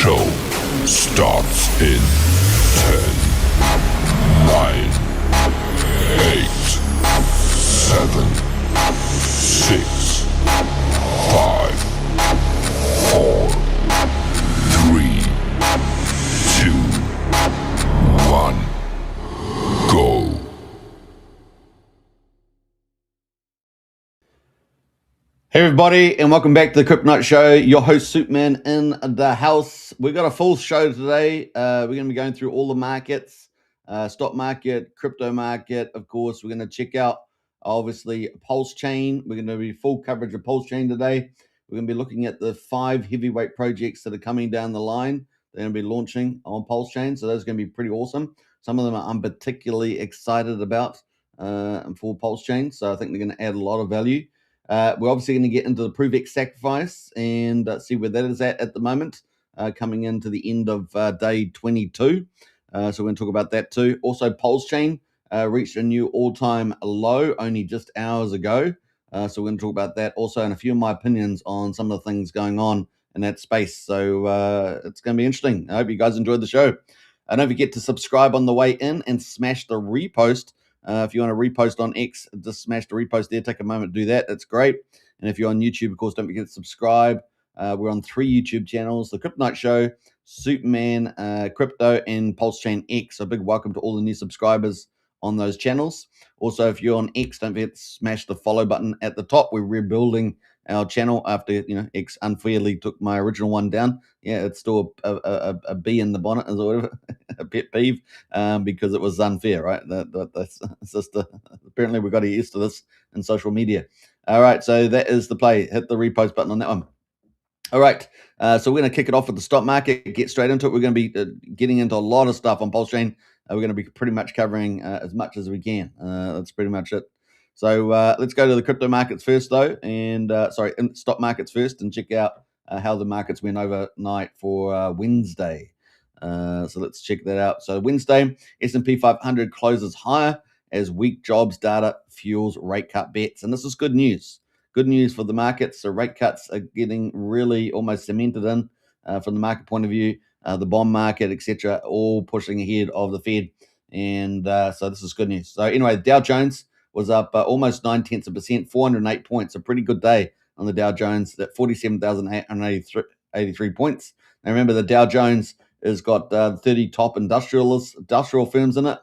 show starts in 10, 9, 8, 7, 6, 5, 4, 3, 2, 1, go. Hey everybody, and welcome back to the Crypto Night Show. Your host Superman in the house. We've got a full show today. We're going to be going through all the markets, stock market, crypto market. Of course, we're going to check out obviously PulseChain. We're going to be full coverage of PulseChain today. We're going to be looking at the 5 heavyweight projects that are coming down the line. They're going to be launching on PulseChain, so those are going to be pretty awesome. Some of them I'm particularly excited about for PulseChain, so I think they're going to add a lot of value. We're obviously going to get into the ProveX sacrifice and see where that is at the moment, coming into the end of day 22. So we're going to talk about that too. Also, PulseChain reached a new all-time low only just hours ago. So we're going to talk about that also, and a few of my opinions on some of the things going on in that space. So it's going to be interesting. I hope you guys enjoyed the show. And don't forget to subscribe on the way in and smash the repost. If you want to repost on X, just smash the repost there. Take a moment to do that. That's great. And if you're on YouTube, of course, don't forget to subscribe. We're on 3 YouTube channels: The Crypto Night Show, Superman Crypto, and PulseChain X. So a big welcome to all the new subscribers on those channels. Also, if you're on X, don't forget to smash the follow button at the top. We're rebuilding our channel after X unfairly took my original one down. Yeah, it's still a bee in the bonnet or whatever, a pet peeve, because it was unfair, right? That's just apparently we got to get used to this in social media. All right, so that is the play. Hit the repost button on that one. All right, so we're going to kick it off with the stock market, get straight into it. We're going to be getting into a lot of stuff on PulseChain. We're going to be pretty much covering as much as we can. That's pretty much it. So let's go to the crypto markets first, though, and stock markets first, and check out how the markets went overnight for Wednesday. So let's check that out. So Wednesday, S&P 500 closes higher as weak jobs data fuels rate cut bets, and this is good news. Good news for the markets. So rate cuts are getting really almost cemented in from the market point of view. The bond market, etc., all pushing ahead of the Fed, and so this is good news. So anyway, Dow Jones was up almost 0.9%, 408 points. A pretty good day on the Dow Jones at 47,883 points. Now remember, the Dow Jones has got 30 top industrial firms in it,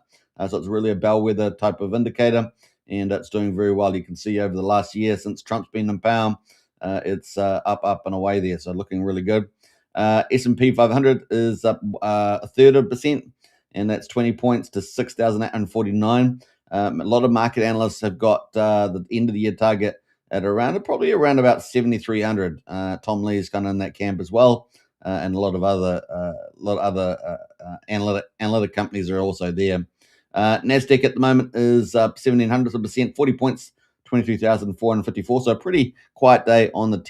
so it's really a bellwether type of indicator, and it's doing very well. You can see over the last year since Trump's been in power, it's up and away there, so looking really good. S&P 500 is up 1/3%, and that's 20 points to 6,849. A lot of market analysts have got the end of the year target at probably around about 7,300. Tom Lee is kind of in that camp as well, and a lot of other analytic companies are also there. Nasdaq at the moment is up 0.17%, 40 points, 23,454. So a pretty quiet day on the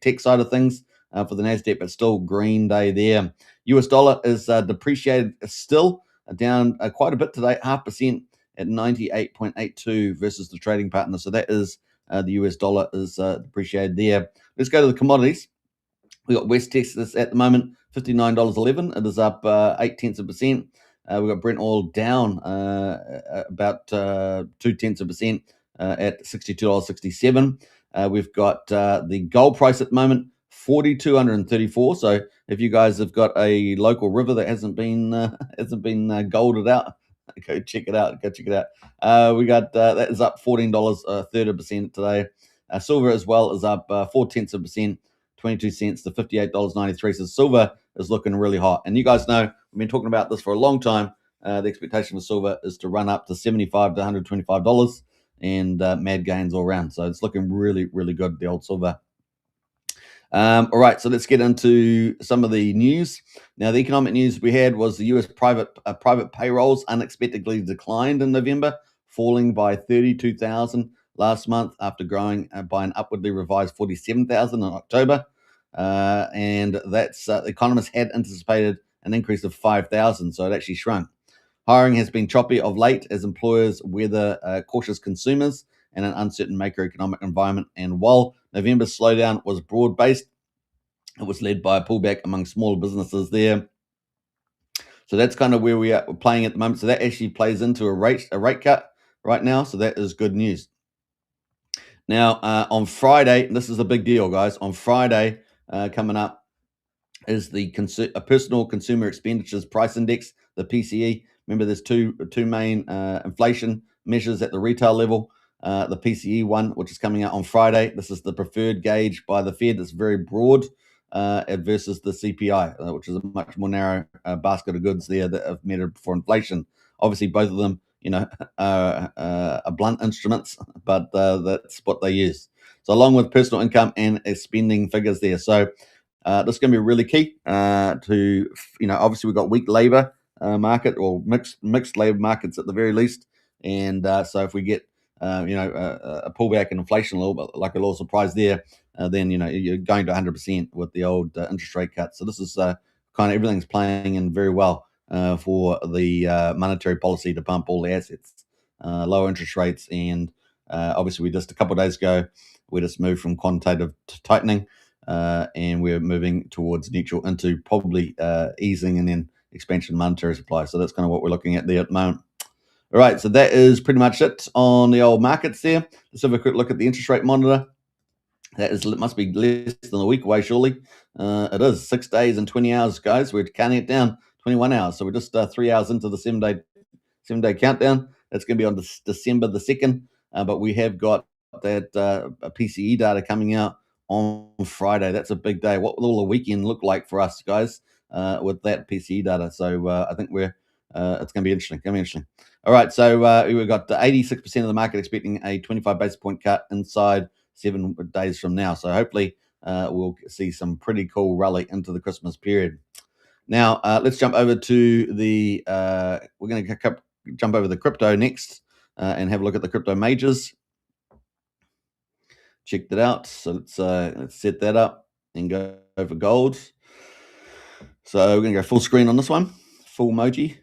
tech side of things for the Nasdaq, but still green day there. US dollar is depreciated still, down quite a bit today, 0.5%. At 98.82 versus the trading partner. So that is the US dollar is depreciated there. Let's go to the commodities. We got West Texas at the moment, $59.11. It is up 0.8%. We got Brent oil down about 0.2% at $62.67. We've got the gold price at the moment, $4,234. So if you guys have got a local river that hasn't been golded out, go check it out. We got that is up $14, 1/3% today. Silver as well is up 0.4%, 22 cents to $58.93. So silver is looking really hot. And you guys know we've been talking about this for a long time. The expectation for silver is to run up to $75 to $125, and mad gains all around. So it's looking really, really good, the old silver. All right, so let's get into some of the news. Now, the economic news we had was the U.S. private payrolls unexpectedly declined in November, falling by 32,000 last month after growing by an upwardly revised 47,000 in October. And that's economists had anticipated an increase of 5,000, so it actually shrunk. Hiring has been choppy of late as employers weather cautious consumers and an uncertain macroeconomic environment. And while November's slowdown was broad-based, It was led by a pullback among smaller businesses there. So that's kind of where we are playing at the moment. So that actually plays into a rate cut right now. So that is good news. Now, on Friday, this is a big deal, guys. On Friday, coming up, is the personal consumer expenditures price index, the PCE. Remember, there's two main inflation measures at the retail level. The PCE one, which is coming out on Friday. This is the preferred gauge by the Fed. It's very broad versus the CPI, which is a much more narrow basket of goods there that have measured for inflation. Obviously, both of them, are blunt instruments, but that's what they use. So, along with personal income and spending figures there. So, this is going to be really key to, obviously we've got weak labor market or mixed labor markets at the very least. And so if we get, a pullback in inflation a little bit, like a little surprise there, then, you're going to 100% with the old interest rate cut. So this is kind of everything's playing in very well for the monetary policy to pump all the assets, low interest rates. And obviously we just a couple of days ago, we just moved from quantitative to tightening. And we're moving towards neutral into probably easing and then expansion monetary supply. So that's kind of what we're looking at there at the moment. All right, so that is pretty much it on the old markets there. Let's have a quick look at the interest rate monitor. Must be less than a week away, surely. It is 6 days and 20 hours, guys. We're counting it down 21 hours. So we're just 3 hours into the 7-day countdown. That's going to be on December the 2nd. But we have got that PCE data coming out on Friday. That's a big day. What will the weekend look like for us, guys, with that PCE data? So I think it's going to be interesting. All right, so we've got 86% of the market expecting a 25 basis point cut inside 7 days from now. So hopefully we'll see some pretty cool rally into the Christmas period. Now let's jump over to the. We're going to jump over the crypto next and have a look at the crypto majors. Check that out. So let's set that up and go over gold. So we're going to go full screen on this one. Full emoji.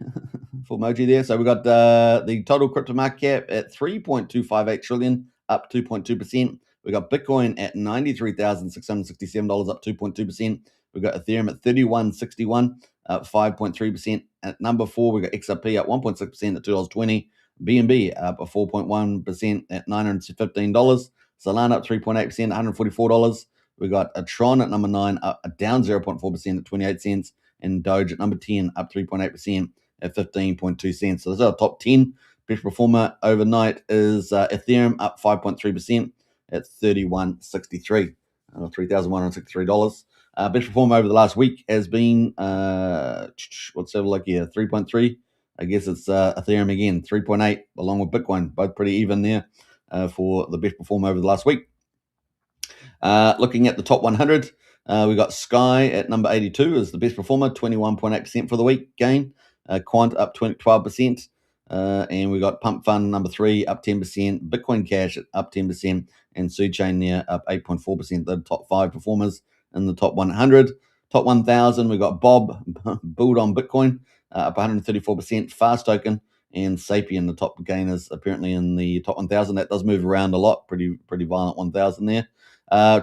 Full emoji there. So we've got the total crypto market cap at 3.258 trillion, up 2.2%. We got Bitcoin at $93,667, up 2.2%. We've got Ethereum at 3161, up 5.3%. At number 4, we got XRP up 1.6% at $2.20. BNB up 4.1% at $915. Solana up 3.8%, $144. We got a Tron at number 9, down 0.4% at 28 cents. And Doge at number 10, up 3.8% at 15.2 cents. So those are our top 10. Best performer overnight is Ethereum, up 5.3% at $31.63, $3,163. Best performer over the last week has been, let's have a look here, 3.3. I guess it's Ethereum again, 3.8, along with Bitcoin, both pretty even there for the best performer over the last week. Looking at the top 100, we got Sky at number 82 as the best performer, 21.8% for the week gain. Quant up 12%. And we got Pump Fund number 3 up 10%. Bitcoin Cash up 10%. And Chain there up 8.4%. The top 5 performers in the top 100. Top 1,000, we got Bob, Build on Bitcoin, up 134%. Fast Token and Sapien, the top gainers apparently in the top 1,000. That does move around a lot. Pretty violent 1,000 there.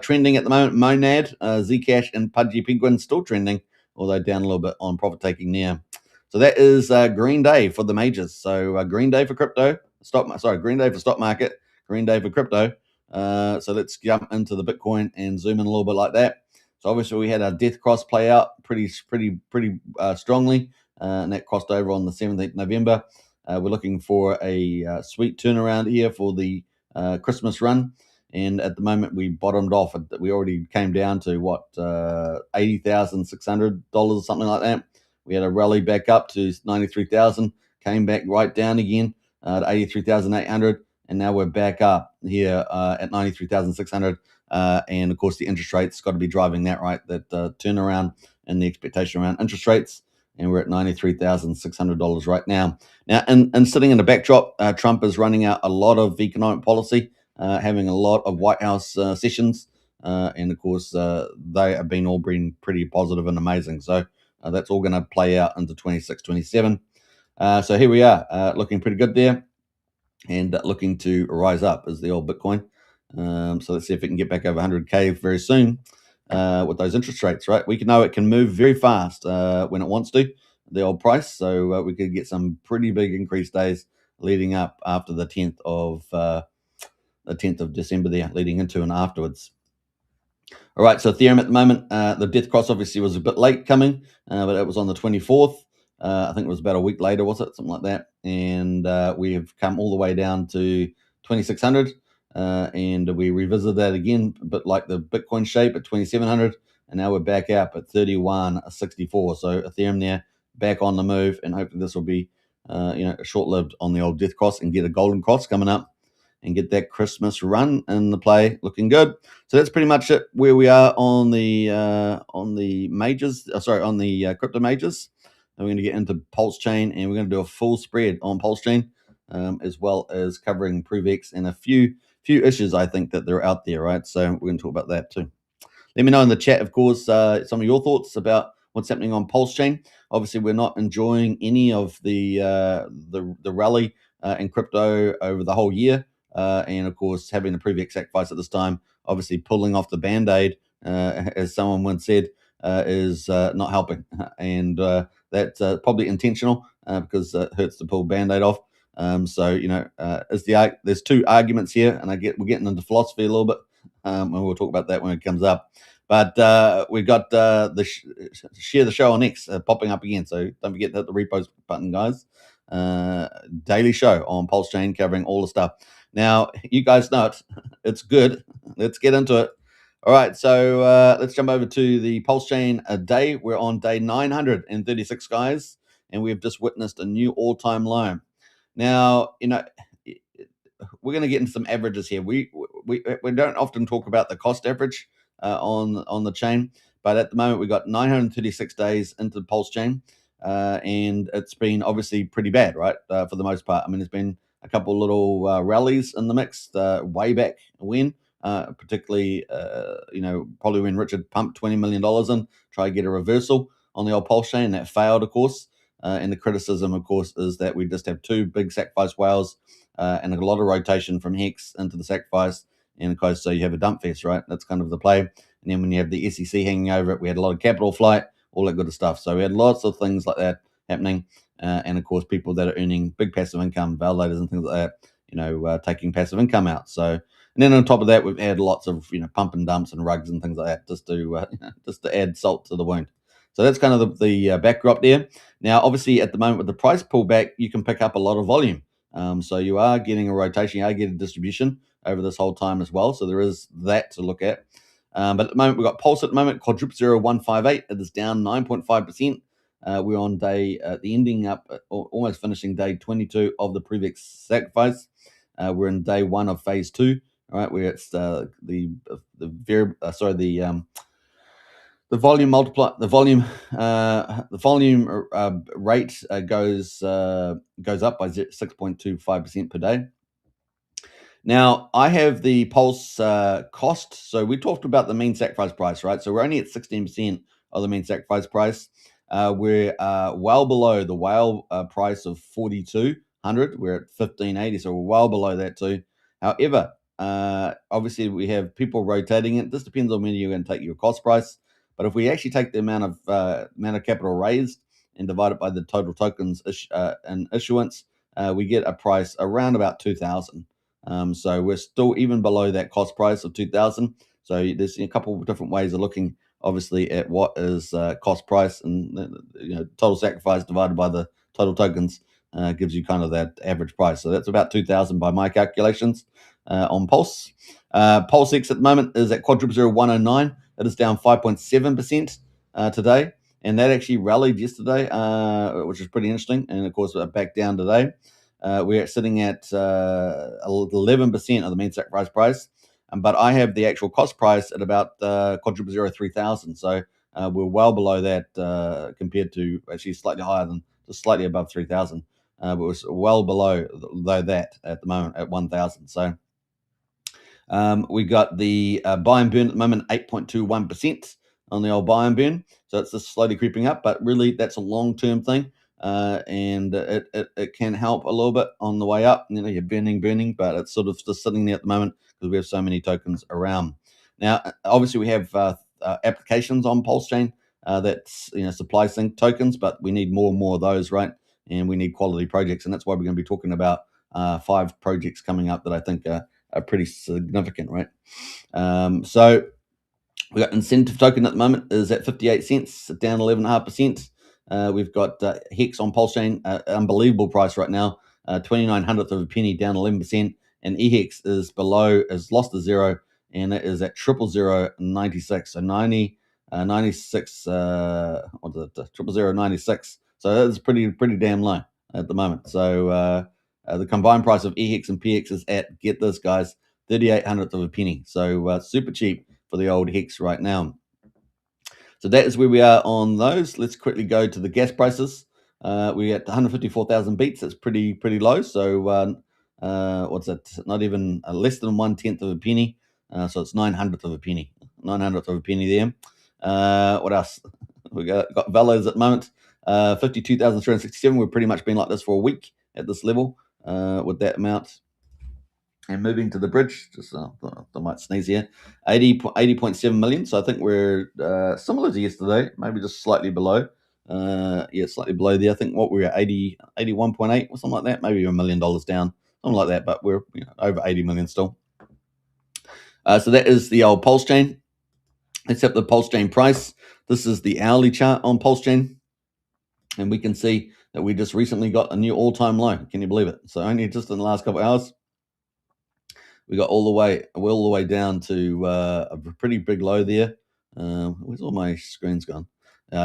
Trending at the moment, Monad, Zcash, and Pudgy Penguin still trending, although down a little bit on profit taking there. So that is green day for the majors. So green day for crypto, green day for stock market, green day for crypto. So let's jump into the Bitcoin and zoom in a little bit like that. So obviously we had our death cross play out pretty strongly, and that crossed over on the 17th November. We're looking for a sweet turnaround here for the Christmas run. And at the moment, we bottomed off. We already came down to $80,600, something like that. We had a rally back up to 93,000, came back right down again to 83,800, and now we're back up here at 93,600. And of course, the interest rates got to be driving that, right? That turnaround and the expectation around interest rates. And we're at $93,600 right now. Now, and sitting in the backdrop, Trump is running out a lot of economic policy. Having a lot of White House sessions, and of course they have been all been pretty positive and amazing. So that's all going to play out into 26, 27. So here we are, looking pretty good there, and looking to rise up as the old Bitcoin. So let's see if we can get back over 100K very soon. with those interest rates, right? We can know it can move very fast when it wants to, the old price. So we could get some pretty big increase days leading up after the 10th of December there, leading into and afterwards. All right, so Ethereum at the moment, the death cross obviously was a bit late coming, but it was on the 24th. I think it was about a week later, was it? Something like that. And we have come all the way down to 2,600. And we revisited that again, a bit like the Bitcoin shape at 2,700. And now we're back up at 31.64. So Ethereum there, back on the move. And hopefully this will be short-lived on the old death cross and get a golden cross coming up and get that Christmas run in the play looking good. So that's pretty much it where we are on the majors. On the crypto majors. And we're going to get into PulseChain, and we're going to do a full spread on PulseChain, as well as covering ProveX and a few issues I think that they're out there, right? So we're going to talk about that too. Let me know in the chat, of course, some of your thoughts about what's happening on PulseChain. Obviously, we're not enjoying any of the rally in crypto over the whole year. And of course, having the ProveX sacrifice at this time, obviously pulling off the band-aid, as someone once said, is not helping. And that's probably intentional because it hurts to pull band-aid off. There's two arguments here, and we're getting into philosophy a little bit, and we'll talk about that when it comes up. But we've got share the show on X popping up again, so don't forget to hit the repost button, guys. Daily show on PulseChain covering all the stuff. Now, you guys know it. It's good. Let's get into it. All right, so let's jump over to the PulseChain day. We're on day 936, guys, and we've just witnessed a new all-time low. Now, we're going to get into some averages here. We don't often talk about the cost average on the chain, but at the moment we've got 936 days into the PulseChain, and it's been obviously pretty bad, right? For the most part. I mean, there's been a couple little rallies in the mix way back when, particularly probably when Richard pumped $20 million in, try to get a reversal on the old PulseChain, and that failed, of course. And the criticism, of course, is that we just have two big sacrifice whales and a lot of rotation from Hex into the sacrifice. And of course, so you have a dump fest, right? That's kind of the play. And then when you have the SEC hanging over it, we had a lot of capital flight, all that good stuff. So we had lots of things like that happening. And of course, people that are earning big passive income, validators and things like that, taking passive income out. So, and then on top of that, we've had lots of, pump and dumps and rugs and things like that, just to add salt to the wound. So that's kind of the backdrop there. Now, obviously, at the moment with the price pullback, you can pick up a lot of volume. So you are getting a rotation, you are getting distribution over this whole time as well. So there is that to look at. But at the moment, we've got Pulse at the moment, quadruple 0158. It is down 9.5%. We're on day, the ending up, almost finishing day 22 of the ProveX sacrifice. We're in day 1 of phase 2. All right, where it's the volume multiply, the volume rate goes up by 6.25% per day. Now, I have the Pulse cost. So we talked about the mean sacrifice price, right? So we're only at 16% of the mean sacrifice price. We're well below the whale price of 4,200. We're at 1,580, so we're well below that too. However, obviously we have people rotating it. This depends on when you're going to take your cost price. But if we actually take the amount of capital raised and divide it by the total tokens and issuance, we get a price around about 2,000. So we're still even below that cost price of 2,000. So there's a couple of different ways of looking, obviously, at what is cost price, and total sacrifice divided by the total tokens gives you kind of that average price. So that's about 2,000 by my calculations on Pulse. PulseX at the moment is at quadruple 0109. It is down 5.7% today, and that actually rallied yesterday, which is pretty interesting. And of course, back down today. We're sitting at 11% of the mean sacrifice price, but I have the actual cost price at about quadruple 3,000. So we're well below that compared to actually slightly higher than just slightly above 3,000. But we're well below that at the moment at 1,000. So we got the buy and burn at the moment, 8.21% on the old buy and burn. So it's just slowly creeping up, but really that's a long-term thing. And it can help a little bit on the way up. You're burning, but it's sort of just sitting there at the moment because we have so many tokens around. Now, obviously, we have applications on PulseChain that's supply sync tokens, but we need more and more of those, right? And we need quality projects, and that's why we're going to be talking about 5 projects coming up that I think are pretty significant, right? So we got incentive token at the moment is at 58 cents, down 11.5%. We've got Hex on PulseChain, unbelievable price right now, 29/100th of a penny, down 11%. And EHEX is below, has lost a zero, and it is at 00096. So 96, what is it? 00096. So that's pretty damn low at the moment. So the combined price of EHEX and PX is at, get this, guys, 38/100th of a penny. So super cheap for the old Hex right now. So that is where we are on those. Let's quickly go to the gas prices. We're at 154,000 beats. That's pretty low. So what's that? Not even less than 1/10 of a penny. So it's 900th of a penny. 900th of a penny there. What else? We got Velos at the moment. 52,367. We've pretty much been like this for a week at this level with that amount. And moving to the bridge, just I might sneeze here, 80.7 million. So I think we're similar to yesterday, maybe just slightly below. Yeah, slightly below there. I think what we're at 81.8 or something like that, maybe $1 million down, something like that. But we're over 80 million still. So that is the old PulseChain. Let's have the PulseChain price. This is the hourly chart on PulseChain, and we can see that we just recently got a new all-time low. Can you believe it? So only just in the last couple of hours, we got all the way down to a pretty big low there. Where's all my screens gone?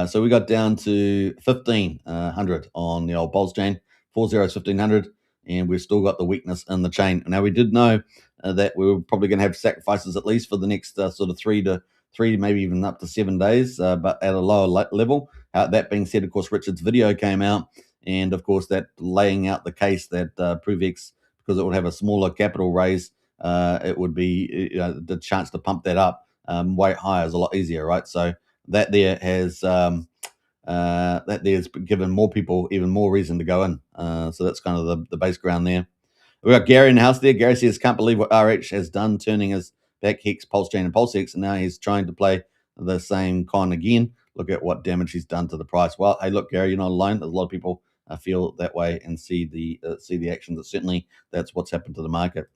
So we got down to 1,500 on the old PulseChain, 40's 1,500, and we've still got the weakness in the chain. Now we did know that we were probably going to have sacrifices at least for the next sort of three, maybe even up to 7 days, but at a lower level. That being said, of course, Richard's video came out, and of course that laying out the case that ProveX, because it would have a smaller capital raise, it would be the chance to pump that up way higher is a lot easier, right? So that there has given more people even more reason to go in. So that's kind of the base ground there. We got Gary in the house there. Gary says, can't believe what RH has done, turning his back Hex, PulseChain, and PulseX, and now he's trying to play the same con again. Look at what damage he's done to the price. Well, hey, look, Gary, you're not alone. There's a lot of people feel that way and see the action. That certainly that's what's happened to the market.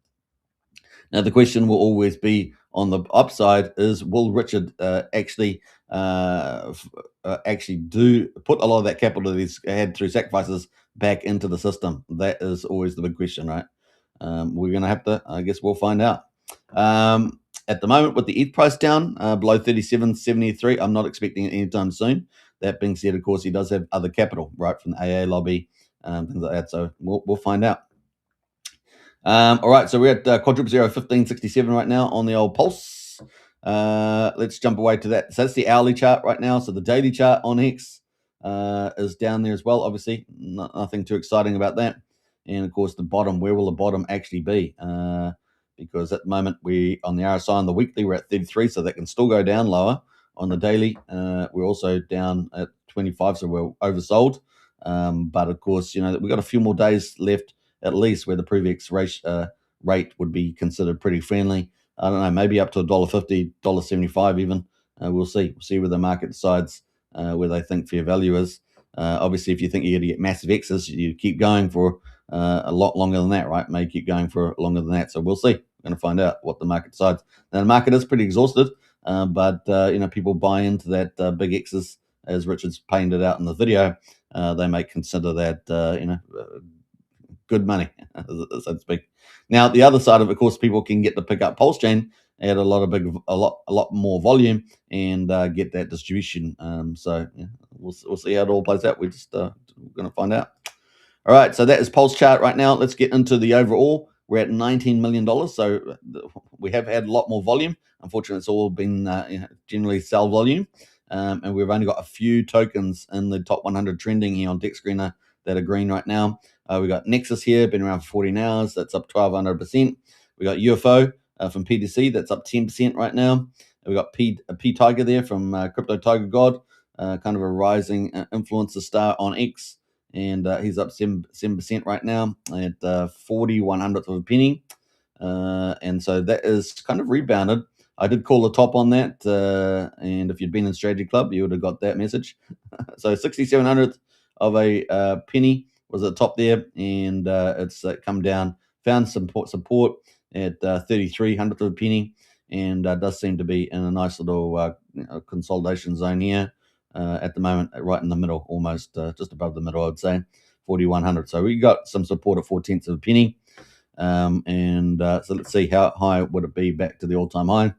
Now, the question will always be on the upside is, will Richard actually do put a lot of that capital that he's had through sacrifices back into the system? That is always the big question, right? We're going to have to, I guess we'll find out. At the moment, with the ETH price down below 37.73, I'm not expecting it anytime soon. That being said, of course, he does have other capital, right, from the AA lobby, things like that. So we'll find out. All right, so we're at quadruple 1567 right now on the old Pulse. Let's jump away to that. So that's the hourly chart right now. So the daily chart on Hex is down there as well. Obviously, nothing too exciting about that. And of course, the bottom, where will the bottom actually be? Because at the moment, we on the RSI on the weekly, we're at 33, so that can still go down lower. On the daily, we're also down at 25, so we're oversold. But of course, we've got a few more days left at least where the ProveX rate would be considered pretty friendly. I don't know, maybe up to $1.50, $1.75 even. We'll see. We'll see where the market decides where they think fair value is. Obviously, if you think you're going to get massive X's, you keep going for a lot longer than that, right? May keep going for longer than that. So we'll see. We're going to find out what the market decides. Now, the market is pretty exhausted, but people buy into that big X's, as Richard's painted out in the video. They may consider that, good money, so to speak. Now, the other side of course, people can get to pick up PulseChain at a lot more volume and get that distribution. So we'll see how it all plays out. We're just going to find out. All right, so that is Pulse chart right now. Let's get into the overall. We're at $19 million, so we have had a lot more volume. Unfortunately, it's all been generally sell volume, and we've only got a few tokens in the top 100 trending here on Deck Screener that are green right now. We got Nexus here, been around for 14 hours. That's up 1,200%. We got UFO from PTC, that's up 10% right now. We got P Tiger there from Crypto Tiger God, kind of a rising influencer star on X, and he's up 7% right now at 40/100th of a penny. And so that is kind of rebounded. I did call the top on that, and if you'd been in Strategy Club, you would have got that message. So 6700th of a penny was at the top there, and it's come down, found some support at 3300th of a penny, and does seem to be in a nice little consolidation zone here at the moment, right in the middle, almost just above the middle, I'd say, 4100. So we got some support at 4/10 of a penny. So let's see how high would it be back to the all-time high.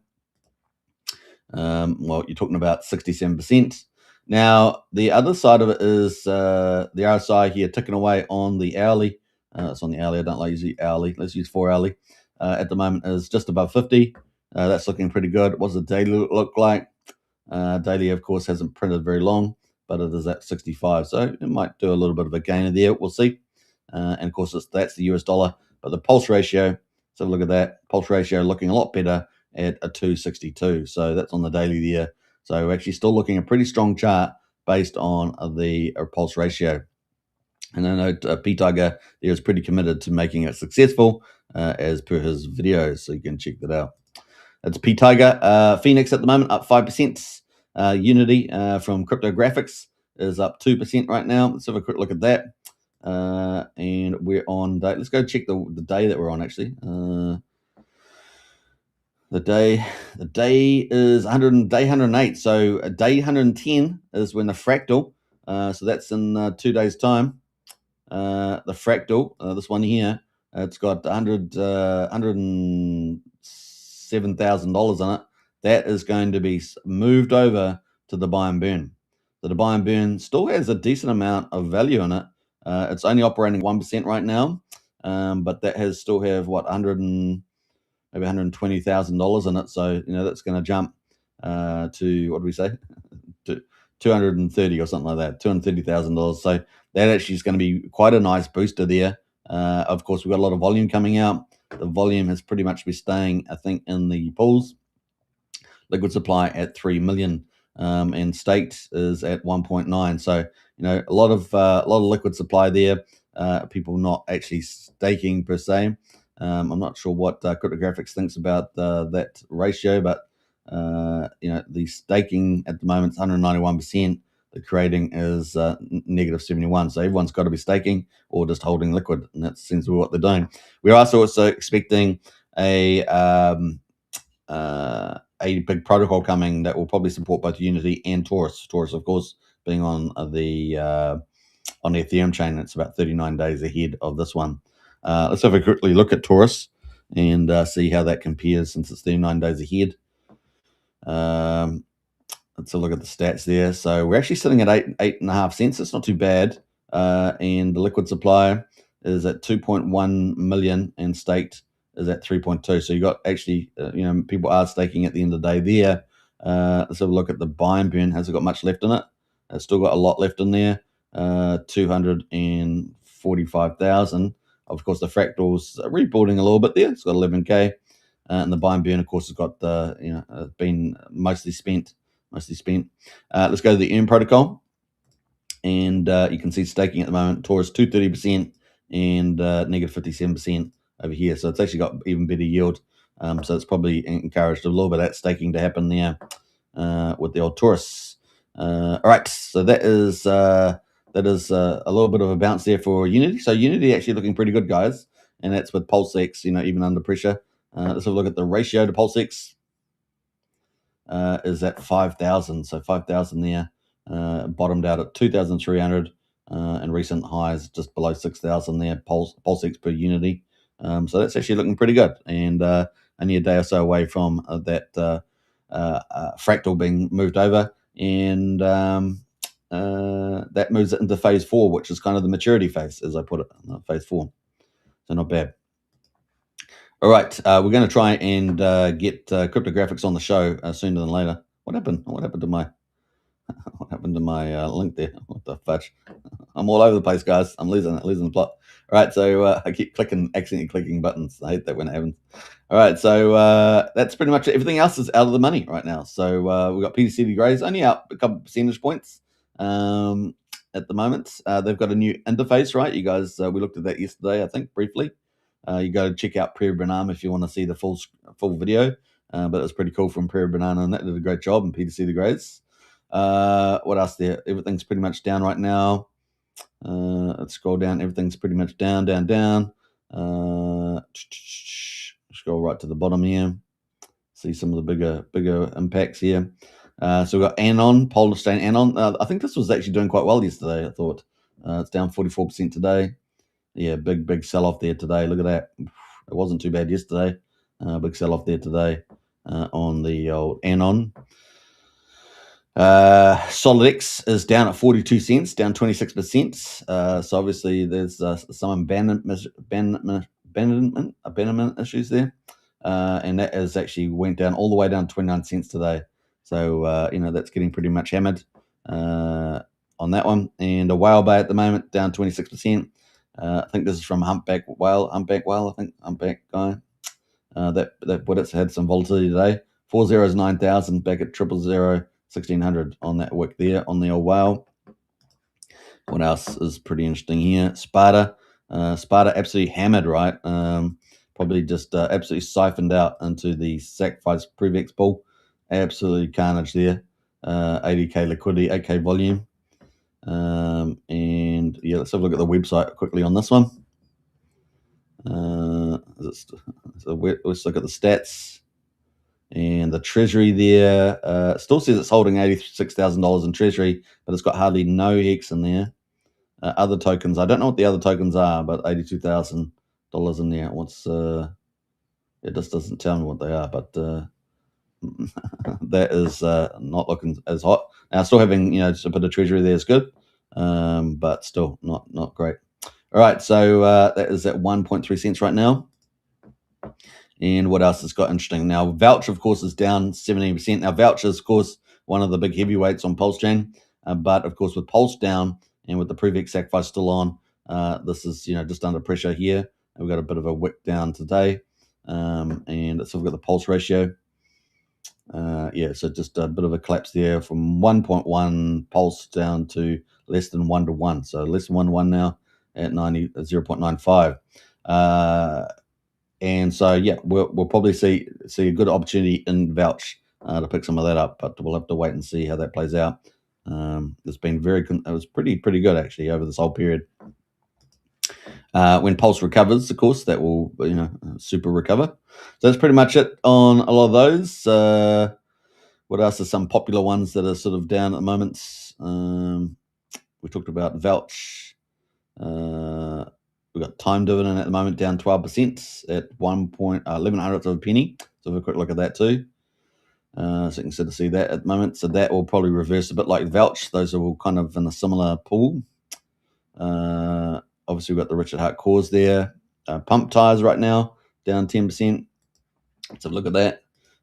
Well, you're talking about 67%. Now, the other side of it is the RSI here ticking away on the hourly. It's on the hourly. I don't like using hourly. Let's use 4 hourly. At the moment is just above 50. That's looking pretty good. What does the daily look like? Daily, of course, hasn't printed very long, but it is at 65. So it might do a little bit of a gainer there. We'll see. And of course, that's the US dollar. But the pulse ratio, let's have a look at that. Pulse ratio looking a lot better at a 262. So that's on the daily there. So we're actually still looking at a pretty strong chart based on the pulse ratio. And I know P Tiger there is pretty committed to making it successful as per his videos. So you can check that out. It's P Tiger. Phoenix at the moment up 5%. Unity from Cryptographics is up 2% right now. Let's have a quick look at that. And we're on day. Let's go check the day that we're on actually. The day is day 108. So day 110 is when the fractal. So that's in 2 days' time. The fractal, this one here, it's got $107,000 on it. That is going to be moved over to the buy and burn. So the buy and burn still has a decent amount of value in it. It's only operating 1% right now, but that has still have what maybe $120,000 in it. So that's going to jump to what do we say, to 230 or something like that, $230,000. So that actually is going to be quite a nice booster there. Of course, we've got a lot of volume coming out. The volume has pretty much been staying, I think, in the pools. Liquid supply at 3 million, and staked is at 1.9. So a lot of liquid supply there. People not actually staking per se. I'm not sure what Cryptographics thinks about that ratio, but the staking at the moment is 191%. The creating is negative 71. So everyone's got to be staking or just holding liquid, and that seems to be what they're doing. We're also expecting a big protocol coming that will probably support both Unity and Taurus. Taurus, of course, being on the Ethereum chain. It's about 39 days ahead of this one. Let's have a quickly look at Taurus and see how that compares since it's 39 days ahead. Let's have a look at the stats there. So we're actually sitting at 8.5 cents. It's not too bad. And the liquid supply is at 2.1 million and staked is at 3.2. So you got actually, people are staking at the end of the day there. Let's have a look at the buy and burn. Has it got much left in it? It's still got a lot left in there. 245,000. Of course, the fractals are rebuilding a little bit there. It's got 11K. And the buy and burn, of course, has got been mostly spent. Let's go to the ERN protocol, and you can see staking at the moment. Taurus 230% and negative 57% over here. So it's actually got even better yield. So it's probably encouraged a little bit of that staking to happen there with the old Taurus. All right, so that is a little bit of a bounce there for Unity. So Unity actually looking pretty good, guys, and that's with PulseX, even under pressure. Let's have a look at the ratio to PulseX. Is at 5,000. So 5,000 there. Bottomed out at 2,300 and recent highs just below 6,000 there. PulseX per Unity. So that's actually looking pretty good. And only a day or so away from that fractal being moved over. And that moves it into phase 4, which is kind of the maturity phase, as I put it, phase 4. So not bad. All right, we're going to try and get Cryptographics on the show sooner than later. What happened? What happened to my link there? What the fudge? I'm all over the place, guys. I'm losing the plot. All right, so I keep accidentally clicking buttons. I hate that when it happens. All right, so that's pretty much it. Everything else is out of the money right now. So we've got PTCD Grays only up a couple percentage points at the moment. They've got a new interface, right? You guys, we looked at that yesterday, I think, briefly. You go check out Pre Branam if you want to see the full video. but it was pretty cool from Prairie Banana, and that did a great job, and Peter C. the Greats. What else there? Everything's pretty much down right now. Let's scroll down. Everything's pretty much down. Scroll right to the bottom here. See some of the bigger impacts here. So we've got Anon, PulseChain Anon. I think this was actually doing quite well yesterday, I thought. It's down 44% today. Yeah, big sell-off there today. Look at that. It wasn't too bad yesterday. Big sell-off there today on the old Anon. SolidX is down at 42 cents, down 26%. So obviously there's some abandonment issues there. And that has actually went down all the way down 29 cents today. So, that's getting pretty much hammered on that one. And a whale bay at the moment, down 26%. I think this is from Humpback Whale, I think, Humpback guy. That it's had some volatility today. 40s 9,000, back at 000 1600 on that wick there on the old whale. What else is pretty interesting here? Sparta absolutely hammered, right? Probably just absolutely siphoned out into the sacrifice ProveX pool. Absolutely carnage there. 80k liquidity, 8k volume. And yeah, let's have a look at the website quickly on this one. Let's look at the stats. And the treasury there still says it's holding $86,000 in treasury, but it's got hardly no hex in there. Other tokens, I don't know what the other tokens are, but $82,000 in there. It just doesn't tell me what they are, but that is not looking as hot. Now, still having just a bit of treasury there is good, but still not great. All right, so that is at 1.3 cents right now. And what else has got interesting? Now, Vouch, of course, is down 17%. Now, Vouch is, of course, one of the big heavyweights on PulseChain. But, of course, with Pulse down and with the ProveX sacrifice still on, this is, just under pressure here. We've got a bit of a wick down today. And so we've got the Pulse ratio. So just a bit of a collapse there from 1.1 Pulse down to less than 1 to 1. So less than 1 to 1 now at 0.95. And so, we'll probably see a good opportunity in Vouch to pick some of that up, but we'll have to wait and see how that plays out. It's been it was pretty good actually over this whole period. When Pulse recovers, of course, that will super recover. So that's pretty much it on a lot of those. What else are some popular ones that are sort of down at the moment? We talked about Vouch. We've got time dividend at the moment down 12% at 1.11 of a penny. So have a quick look at that too. So you can sort of see that at the moment. So that will probably reverse a bit like Vouch. Those are all kind of in a similar pool. Obviously, we've got the Richard Hart cause there. Pump tires right now down 10%. Let's have a look at that.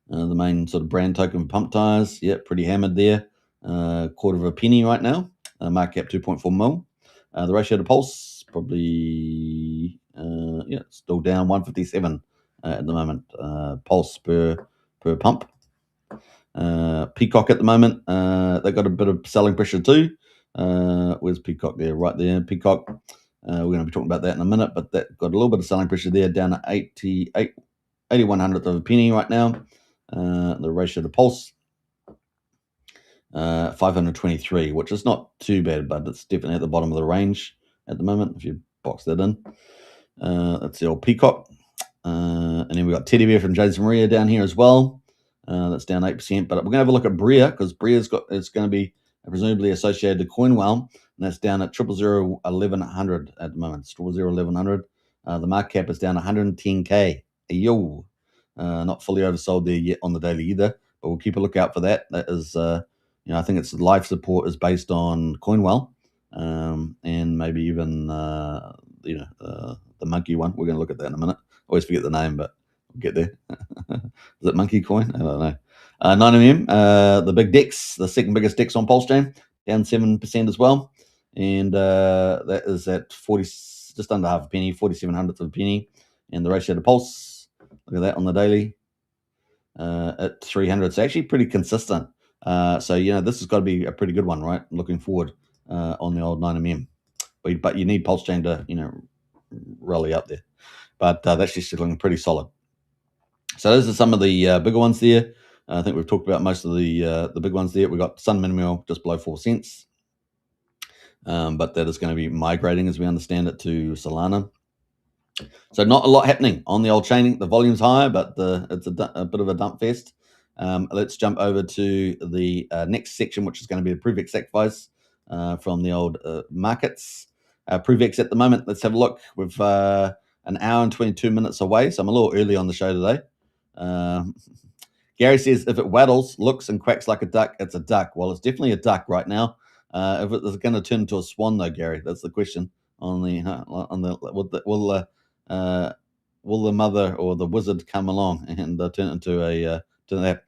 The main sort of brand token for pump tires. Yeah, pretty hammered there. Quarter of a penny right now. Market cap 2.4 mil. The ratio to Pulse probably still down 157 at the moment. Pulse per pump. Peacock at the moment, they've got a bit of selling pressure too. Where's Peacock there? Right there, Peacock. We're going to be talking about that in a minute, but that got a little bit of selling pressure there, down at 8100th of a penny right now. The ratio to Pulse, 523, which is not too bad, but it's definitely at the bottom of the range at the moment if you box that in. That's the old Peacock. And then we've got Teddy Bear from Jason Maria down here as well. That's down 8%. But we're going to have a look at Bria, because Bria's it's going to be presumably associated to CoinWell, and that's down at 0001100 at the moment. 0001100. The market cap is down 110k. Yo, not fully oversold there yet on the daily either, but we'll keep a lookout for that. That is, I think its life support is based on CoinWell, and maybe even the monkey one. We're going to look at that in a minute. I always forget the name, but we'll get there. Is it Monkey Coin? I don't know. 9mm, the big DEX, the second biggest DEX on PulseChain, down 7% as well. And that is at 40, just under half a penny, 4700th of a penny. And the ratio to Pulse, look at that on the daily, at 300. It's actually pretty consistent. So, this has got to be a pretty good one, right? Looking forward on the old 9mm. But you need PulseChain to, rally up there. But that's just looking pretty solid. So those are some of the bigger ones there. I think we've talked about most of the big ones there. We've got Sun Mineral just below 4 cents. But that is going to be migrating, as we understand it, to Solana. So not a lot happening on the old chaining. The volume's higher, but it's a bit of a dump fest. Let's jump over to the next section, which is going to be the ProveX sacrifice from the old markets. ProveX at the moment, let's have a look. We've an hour and 22 minutes away, so I'm a little early on the show today. Gary says, if it waddles, looks and quacks like a duck, it's a duck. Well, it's definitely a duck right now. If it's going to turn into a swan, though, Gary, that's the question. Will the mother or the wizard come along and turn it into a to that?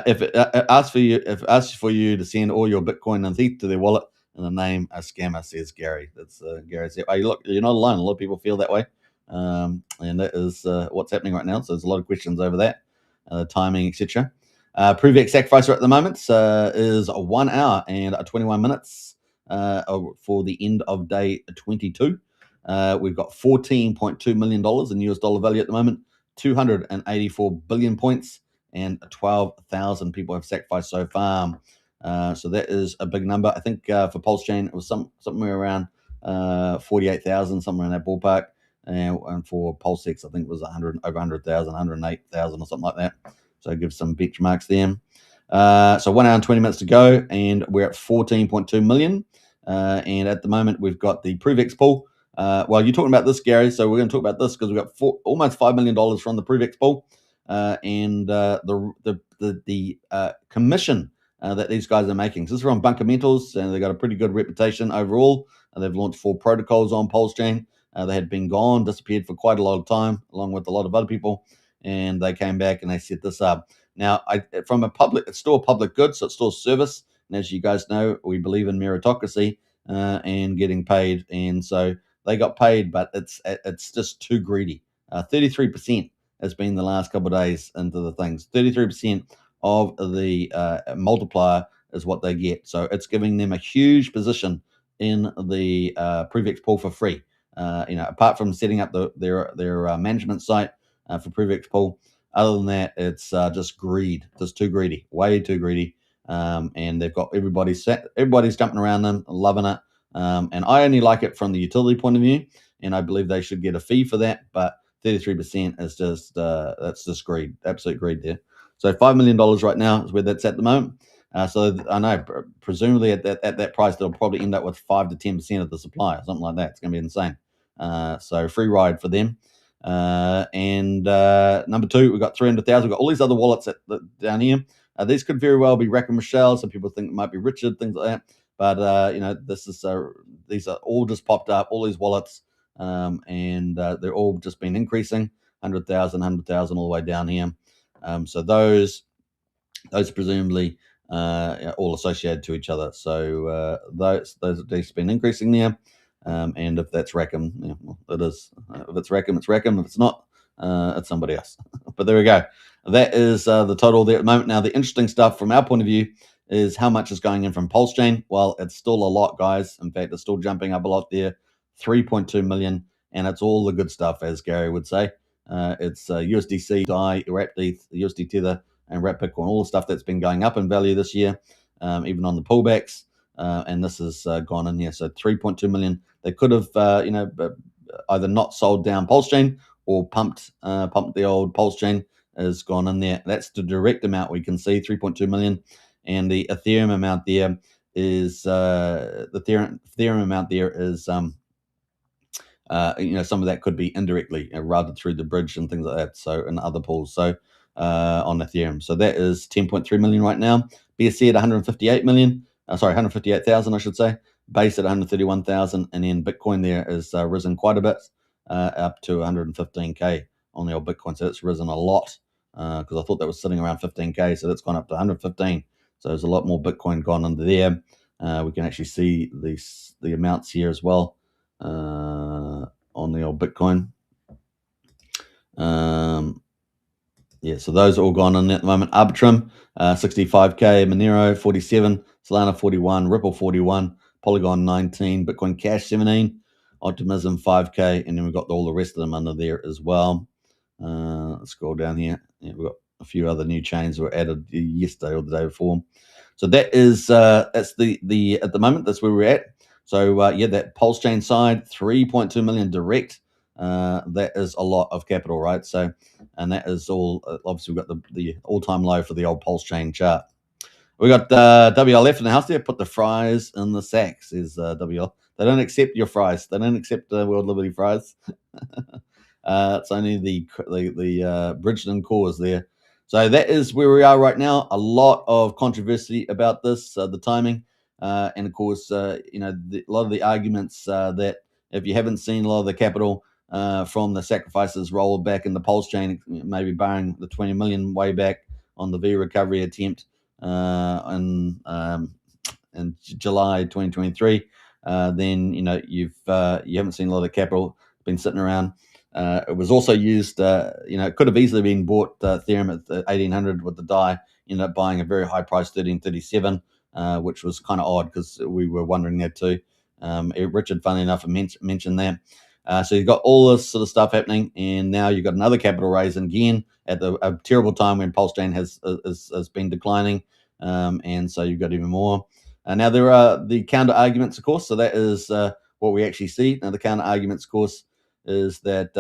If it asks for you to send all your Bitcoin and ETH to their wallet in the name a scammer, says Gary. That's Gary said. Hey, look, you're not alone. A lot of people feel that way, and that is what's happening right now. So there's a lot of questions over that. Timing, etc. ProveX sacrifice at the moment is 1 hour and 21 minutes for the end of day 22. We've got $14.2 million in US dollar value at the moment, 284 billion points, and 12,000 people have sacrificed so far. So that is a big number. I think for PulseChain, it was somewhere around 48,000, somewhere in that ballpark. And for PulseX, I think it was over 100,000, 108,000 or something like that. So it gives some benchmarks there. So 1 hour and 20 minutes to go, and we're at 14.2 million. And at the moment, we've got the ProveX pool. Well, you're talking about this, Gary, so we're going to talk about this because we've got almost $5 million from the ProveX pool. And the commission that these guys are making. So this is from Bunkermentals, and they've got a pretty good reputation overall. They've launched 4 protocols on PulseChain. They had been disappeared for quite a lot of time, along with a lot of other people, and they came back and they set this up. Now, it's still a public good, so it's still a service. And as you guys know, we believe in meritocracy and getting paid, and so they got paid, but it's just too greedy. 33% has been the last couple of days into the things. 33% of the multiplier is what they get, so it's giving them a huge position in the ProveX pool for free. Apart from setting up their management site for ProveX pool, other than that, it's just greed, just too greedy, way too greedy. And they've got everybody's jumping around them, loving it. And I only like it from the utility point of view, and I believe they should get a fee for that. But 33% is just that's just greed, absolute greed there. So $5 million right now is where that's at the moment. So I know, presumably at that price, they'll probably end up with 5 to 10% of the supply, or something like that. It's going to be insane. So free ride for them. And number 2, we've got 300,000. We've got all these other wallets down here. These could very well be Rack and Michelle. Some people think it might be Richard, things like that. But this is these are all just popped up, all these wallets, and they're all just been increasing, 100,000, all the way down here. So those presumably all associated to each other. So they've been increasing there. And if that's Rackham, well, it is. If it's Rackham, it's Rackham. If it's not, it's somebody else. But there we go. That is the total there at the moment. Now, the interesting stuff from our point of view is how much is going in from PulseChain. Well, it's still a lot, guys. In fact, it's still jumping up a lot there, 3.2 million, and it's all the good stuff, as Gary would say. It's USDC, DAI, Wrapped ETH, USD Tether, and Wrapped Bitcoin, all the stuff that's been going up in value this year, even on the pullbacks. And this has gone in here. So 3.2 million. They could have, either not sold down PulseChain or pumped the old PulseChain has gone in there. That's the direct amount we can see, 3.2 million. And the Ethereum amount there is some of that could be indirectly routed through the bridge and things like that. So in other pools. So on Ethereum. So that is 10.3 million right now. BSC at 158 million. 158,000, I should say. Base at 131,000, and then Bitcoin there is risen quite a bit, up to 115k on the old Bitcoin. So it's risen a lot because I thought that was sitting around 15k, so that's gone up to 115. So there's a lot more Bitcoin gone under there. We can actually see the amounts here as well on the old Bitcoin. So those are all gone in at the moment. Arbitrum, 65k, Monero, 47, Solana, 41, Ripple, 41, Polygon, 19, Bitcoin Cash, 17, Optimism, 5k, and then we've got all the rest of them under there as well. Let's scroll down here. Yeah, we've got a few other new chains that were added yesterday or the day before. So that is that's the at the moment that's where we're at. So yeah, that PulseChain side, 3.2 million direct. That is a lot of capital, right? So, and that is all. Obviously, we've got the all-time low for the old PulseChain chart. We got WLF in the house there. Put the fries in the sacks. Is WL. They don't accept your fries. They don't accept World Liberty fries. It's only the Bridgeton cores there. So that is where we are right now. A lot of controversy about this, the timing, and of course, a lot of the arguments that if you haven't seen a lot of the capital from the sacrifices rolled back in the PulseChain, maybe barring the 20 million way back on the V recovery attempt in July 2023, then you haven't seen a lot of capital been sitting around. It was also used, it could have easily been bought Ethereum at 1800 with the DAI. Ended up buying a very high price, 1337, which was kind of odd because we were wondering that too. Richard, funny enough, mentioned that. So you've got all this sort of stuff happening, and now you've got another capital raise again at a terrible time when PulseChain has been declining, and so you've got even more. Now there are the counter arguments, of course. So that is what we actually see. Now the counter arguments, of course, is that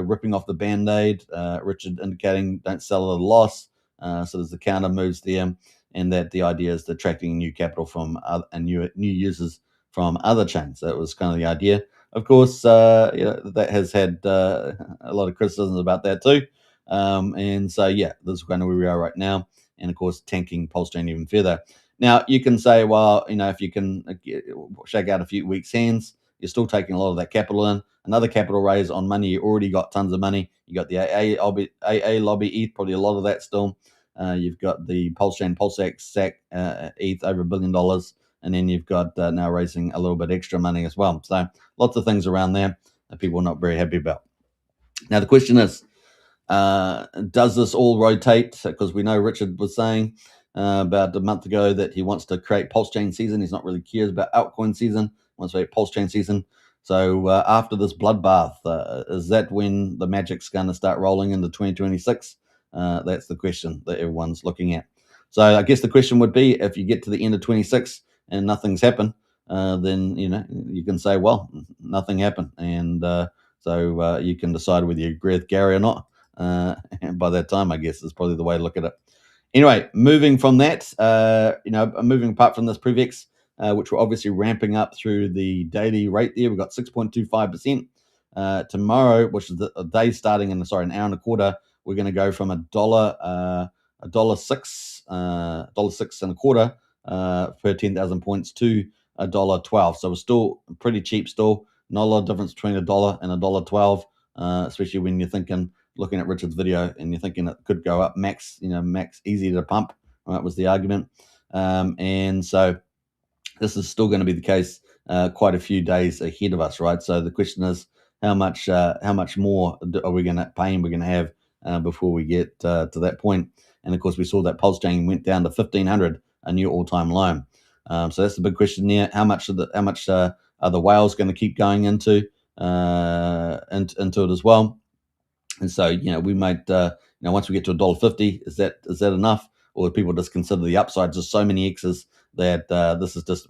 ripping off the band-aid. Richard indicating don't sell at a loss. So there's the counter moves there, and that the idea is attracting new capital from new users from other chains. That was kind of the idea. Of course, that has had a lot of criticisms about that too. And so, yeah, this is kind of where we are right now. And of course, tanking PulseChain even further. Now, you can say, well, if you can shake out a few weeks' hands, you're still taking a lot of that capital in. Another capital raise on money, you already got tons of money. You got the AA lobby ETH, probably a lot of that still. You've got the PulseChain, PulseX, SAC ETH over $1 billion. And then you've got now raising a little bit extra money as well. So lots of things around there that people are not very happy about. Now, the question is, does this all rotate? Because we know Richard was saying about a month ago that he wants to create PulseChain season. He's not really curious about altcoin season. He wants to create PulseChain season. So after this bloodbath, is that when the magic's going to start rolling into 2026? That's the question that everyone's looking at. So I guess the question would be, if you get to the end of 26 and nothing's happened, then you can say, well, nothing happened, and so you can decide whether you agree with Gary or not. And by that time, I guess is probably the way to look at it. Anyway, moving from that, moving apart from this ProveX, which we're obviously ramping up through the daily rate there. We've got 6.25%. Tomorrow, which is the day starting in an hour and a quarter, we're going to go from $1.06 and a quarter per 10,000 points to $1.12. So we're still pretty cheap still. Not a lot of difference between $1 and $1.12, especially when you're looking at Richard's video and you're thinking it could go up max easy to pump, right, was the argument. And so this is still going to be the case quite a few days ahead of us, right? So the question is, how much more are we going to have before we get to that point? And of course, we saw that PulseChain went down to 1,500, a new all-time low. So that's the big question there. How much are the whales going to keep going into it as well? And so we might once we get to $1.50, is that enough, or do people just consider the upsides? There's so many X's that this is just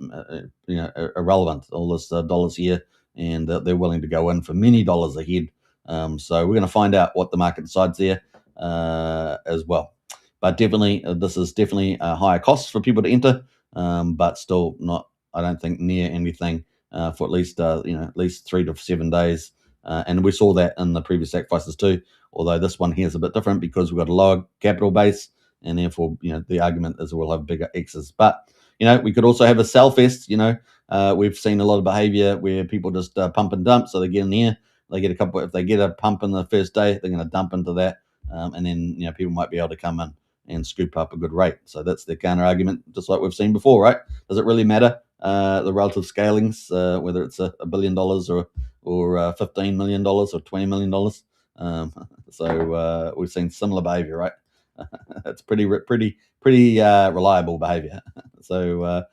irrelevant. All this dollars here, and they're willing to go in for many dollars ahead. So we're going to find out what the market decides there as well. But definitely, this is definitely a higher cost for people to enter, but still not, I don't think, near anything for at least 3 to 7 days. And we saw that in the previous sacrifices too. Although this one here is a bit different because we've got a lower capital base, and therefore the argument is we'll have bigger X's. But we could also have a sell fest. We've seen a lot of behavior where people just pump and dump. So they get in here, they get a couple. If they get a pump in the first day, they're going to dump into that, and then people might be able to come in and scoop up a good rate. So that's the counter argument, just like we've seen before, right? Does it really matter the relative scalings, whether it's $1 billion or $15 million or $20 million? So we've seen similar behavior, right? It's pretty reliable behavior. So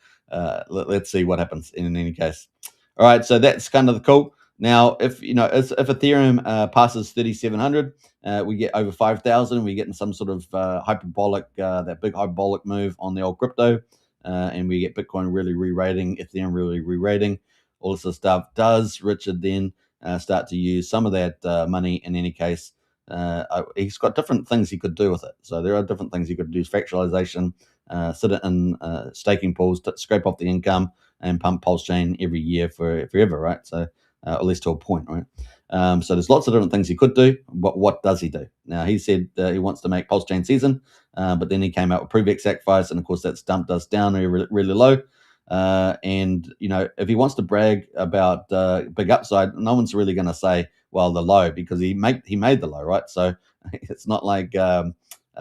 let's see what happens in any case. All right, so that's kind of the cool. Now, if Ethereum passes 3,700, we get over 5,000, we get in some sort of hyperbolic, that big hyperbolic move on the old crypto, and we get Bitcoin really re-rating, Ethereum really re-rating, all this sort of stuff. Does Richard then start to use some of that money in any case? He's got different things he could do with it. So there are different things he could do: fractionalization, sit it in staking pools, scrape off the income, and pump PulseChain every year forever, right? So at least to a point, right? So there's lots of different things he could do. What does he do? Now, he said he wants to make PulseChain season, but then he came out with ProveX sacrifice, and of course that's dumped us down really low. And if he wants to brag about big upside, no one's really going to say, well, the low, because he made the low, right? So it's not like people are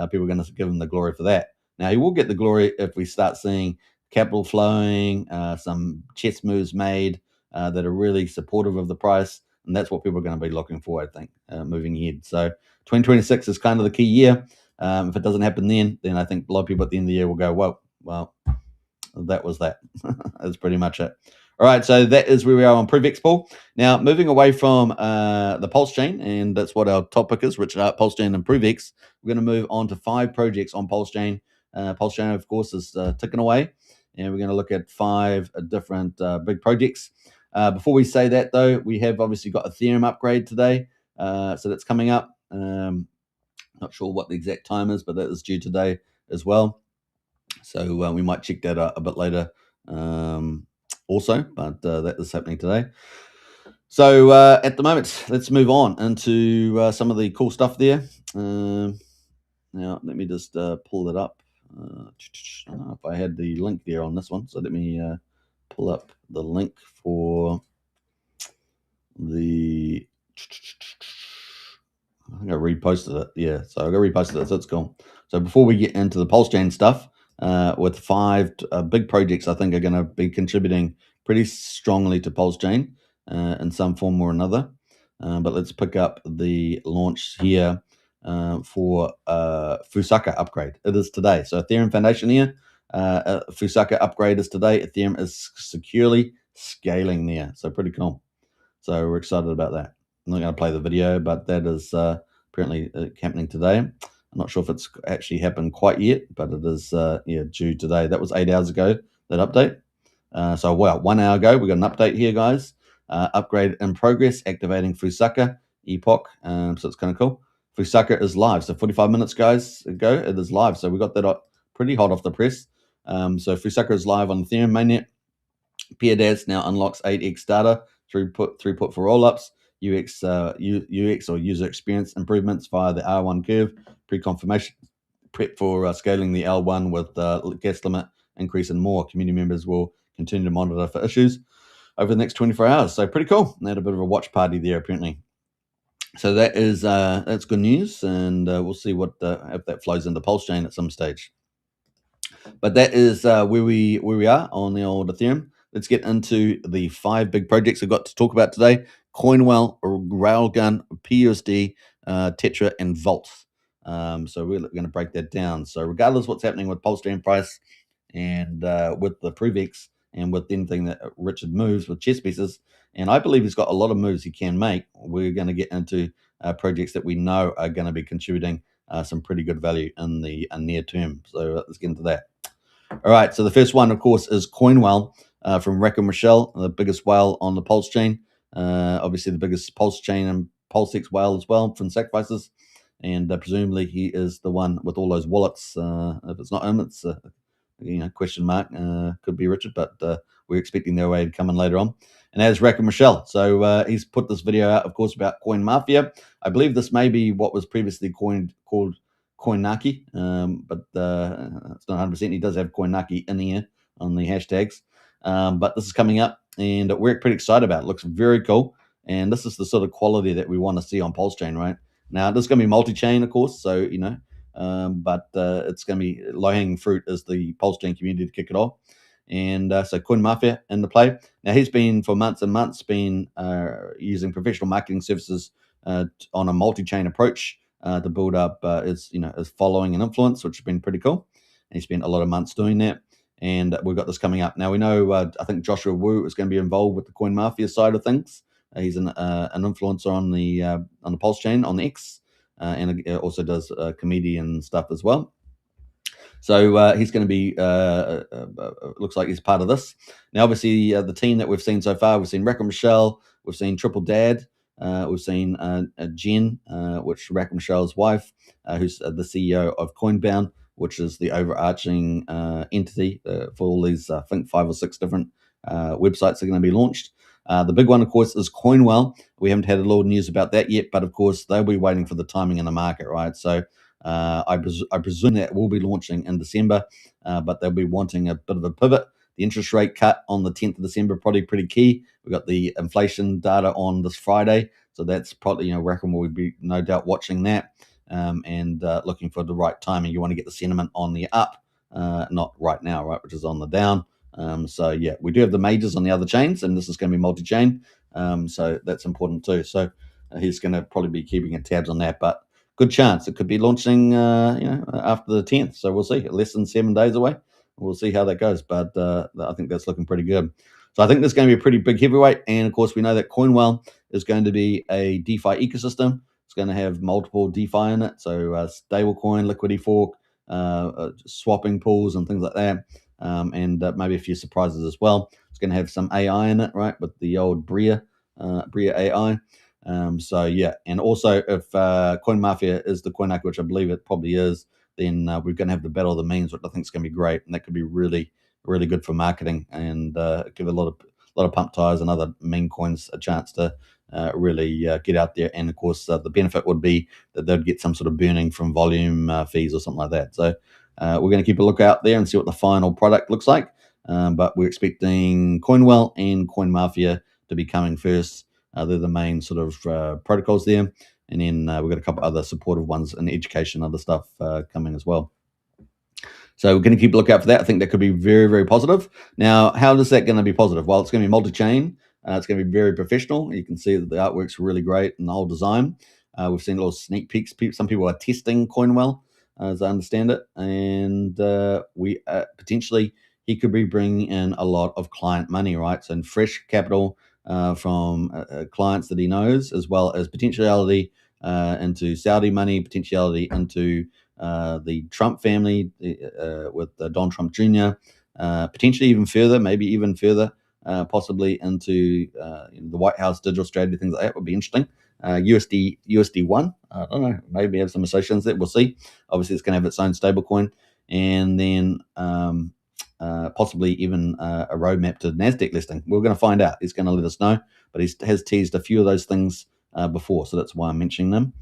going to give him the glory for that. Now, he will get the glory if we start seeing capital flowing, some chess moves made that are really supportive of the price, and that's what people are going to be looking for, I think, moving ahead. So 2026 is kind of the key year. If it doesn't happen then I think a lot of people at the end of the year will go, whoa, well, that was that. That's pretty much it. All right, so that is where we are on ProveX pool. Now, moving away from the PulseChain, and that's what our topic is, Richard Hart, PulseChain, and ProveX, we're going to move on to 5 projects on PulseChain. PulseChain, of course, is ticking away, and we're going to look at 5 different big projects. Before we say that, though, we have obviously got Ethereum upgrade today, so that's coming up. Not sure what the exact time is, but that is due today as well. So we might check that out a bit later also, but that is happening today. So at the moment, let's move on into some of the cool stuff there. Now, let me just pull it up. I don't know if I had the link there on this one, so let me pull up the link for the... I think I reposted it. Yeah, so I reposted it, so it's gone. So before we get into the PulseChain stuff, with 5 big projects I think are going to be contributing pretty strongly to PulseChain in some form or another. But let's pick up the launch here for Fusaka upgrade. It is today. So Ethereum Foundation here. Fusaka upgrade is today. Ethereum is securely scaling there. So pretty cool. So we're excited about that. I'm not going to play the video, but that is apparently happening today. I'm not sure if it's actually happened quite yet, but it is due today. That was 8 hours ago, that update. So, wow, 1 hour ago, we got an update here, guys. Upgrade in progress, activating Fusaka Epoch. So it's kind of cool. Fusaka is live. So 45 minutes, guys, ago, it is live. So we got that pretty hot off the press. So Fusaka is live on Ethereum mainnet. PLS now unlocks 8x data throughput for rollups. UX or user experience improvements via the R1 curve, pre-confirmation prep for scaling the L1 with gas limit increase and more. Community members will continue to monitor for issues over the next 24 hours. So pretty cool. They had a bit of a watch party there apparently. So that is that's good news, and we'll see what if that flows into PulseChain at some stage. But that is where we are on the old Ethereum. Let's get into the 5 big projects I've got to talk about today: CoinWell, RailGun, PUSD, Tetra, and Vault. So we're going to break that down. So regardless of what's happening with PulseChain price and with the ProveX and with anything that Richard moves with chess pieces, and I believe he's got a lot of moves he can make, we're going to get into projects that we know are going to be contributing some pretty good value in the near term. So let's get into that. All right, so the first one, of course, is CoinWell from Referral Bonus, the biggest whale on the PulseChain. Obviously, the biggest PulseChain and PulseX whale as well from sacrifices. And presumably, he is the one with all those wallets. If it's not him, it's question mark. Could be Richard, but we're expecting their way to come in later on. And as Referral Bonus, so he's put this video out, of course, about Coin Mafia. I believe this may be what was previously called CoinNaki, but it's not 100%. He does have CoinNaki in here on the hashtags. But this is coming up, and we're pretty excited about it. Looks very cool. And this is the sort of quality that we want to see on PulseChain, right? Now, this is going to be multi-chain, of course, so, but it's going to be low-hanging fruit as the PulseChain community to kick it off. And so Coin Mafia in the play. Now, he's been for months and months using professional marketing services on a multi-chain approach to build up his following and influence, which has been pretty cool. And he spent a lot of months doing that. And we've got this coming up. Now, we know, I think Joshua Wu is going to be involved with the Coin Mafia side of things. He's an influencer on the PulseChain, on the X. and also does comedian stuff as well. So he's going to be, looks like he's part of this. Now, obviously, the team that we've seen so far, we've seen Rackle Michelle, we've seen Triple Dad, we've seen Jen, which Rackle Michelle's wife, who's the CEO of Coinbound, which is the overarching entity for all these, I think, 5 or 6 different websites are going to be launched. The big one, of course, is CoinWell. We haven't had a lot of news about that yet, but of course, they'll be waiting for the timing in the market, right? So I presume that will be launching in December, but they'll be wanting a bit of a pivot. The interest rate cut on the 10th of December, probably pretty key. We've got the inflation data on this Friday. So that's probably, Rackham will be no doubt watching that and looking for the right timing. You want to get the sentiment on the up, not right now, right, which is on the down. So yeah, we do have the majors on the other chains, and this is going to be multi-chain. So that's important too. So he's going to probably be keeping tabs on that, but good chance it could be launching, after the 10th. So we'll see. Less than 7 days away. We'll see how that goes, but I think that's looking pretty good. So I think there's going to be a pretty big heavyweight, and of course we know that CoinWell is going to be a DeFi ecosystem. It's going to have multiple DeFi in it, so stablecoin, liquidity fork, swapping pools, and things like that, and maybe a few surprises as well. It's going to have some AI in it, right, with the old Bria AI. So yeah, and also if Coin Mafia is the coin which I believe it probably is, then we're going to have the battle of the memes, which I think is going to be great, and that could be really, really good for marketing and give a lot of pump tires and other meme coins a chance to really get out there. And of course, the benefit would be that they'd get some sort of burning from volume fees or something like that. So we're going to keep a look out there and see what the final product looks like. But we're expecting CoinWell and Coin Mafia to be coming first. They're the main sort of protocols there. And then we've got a couple other supportive ones in education, other stuff coming as well. So we're going to keep a lookout for that. I think that could be very, very positive. Now, how is that going to be positive? Well, it's going to be multi-chain. It's going to be very professional. You can see that the artwork's really great and the whole design. We've seen little sneak peeks. Some people are testing CoinWell, as I understand it. And we potentially, he could be bringing in a lot of client money, right? So in fresh capital from clients that he knows, as well as potentiality into Saudi money, potentiality into the Trump family with Donald Trump Jr., potentially even further, maybe even further, possibly into the White House digital strategy, things like that would be interesting. USD1, I don't know, maybe have some associations there. We'll see. Obviously, it's going to have its own stablecoin, and then possibly even a roadmap to NASDAQ listing. We're going to find out. He's going to let us know, but he has teased a few of those things before, so that's why I'm mentioning them.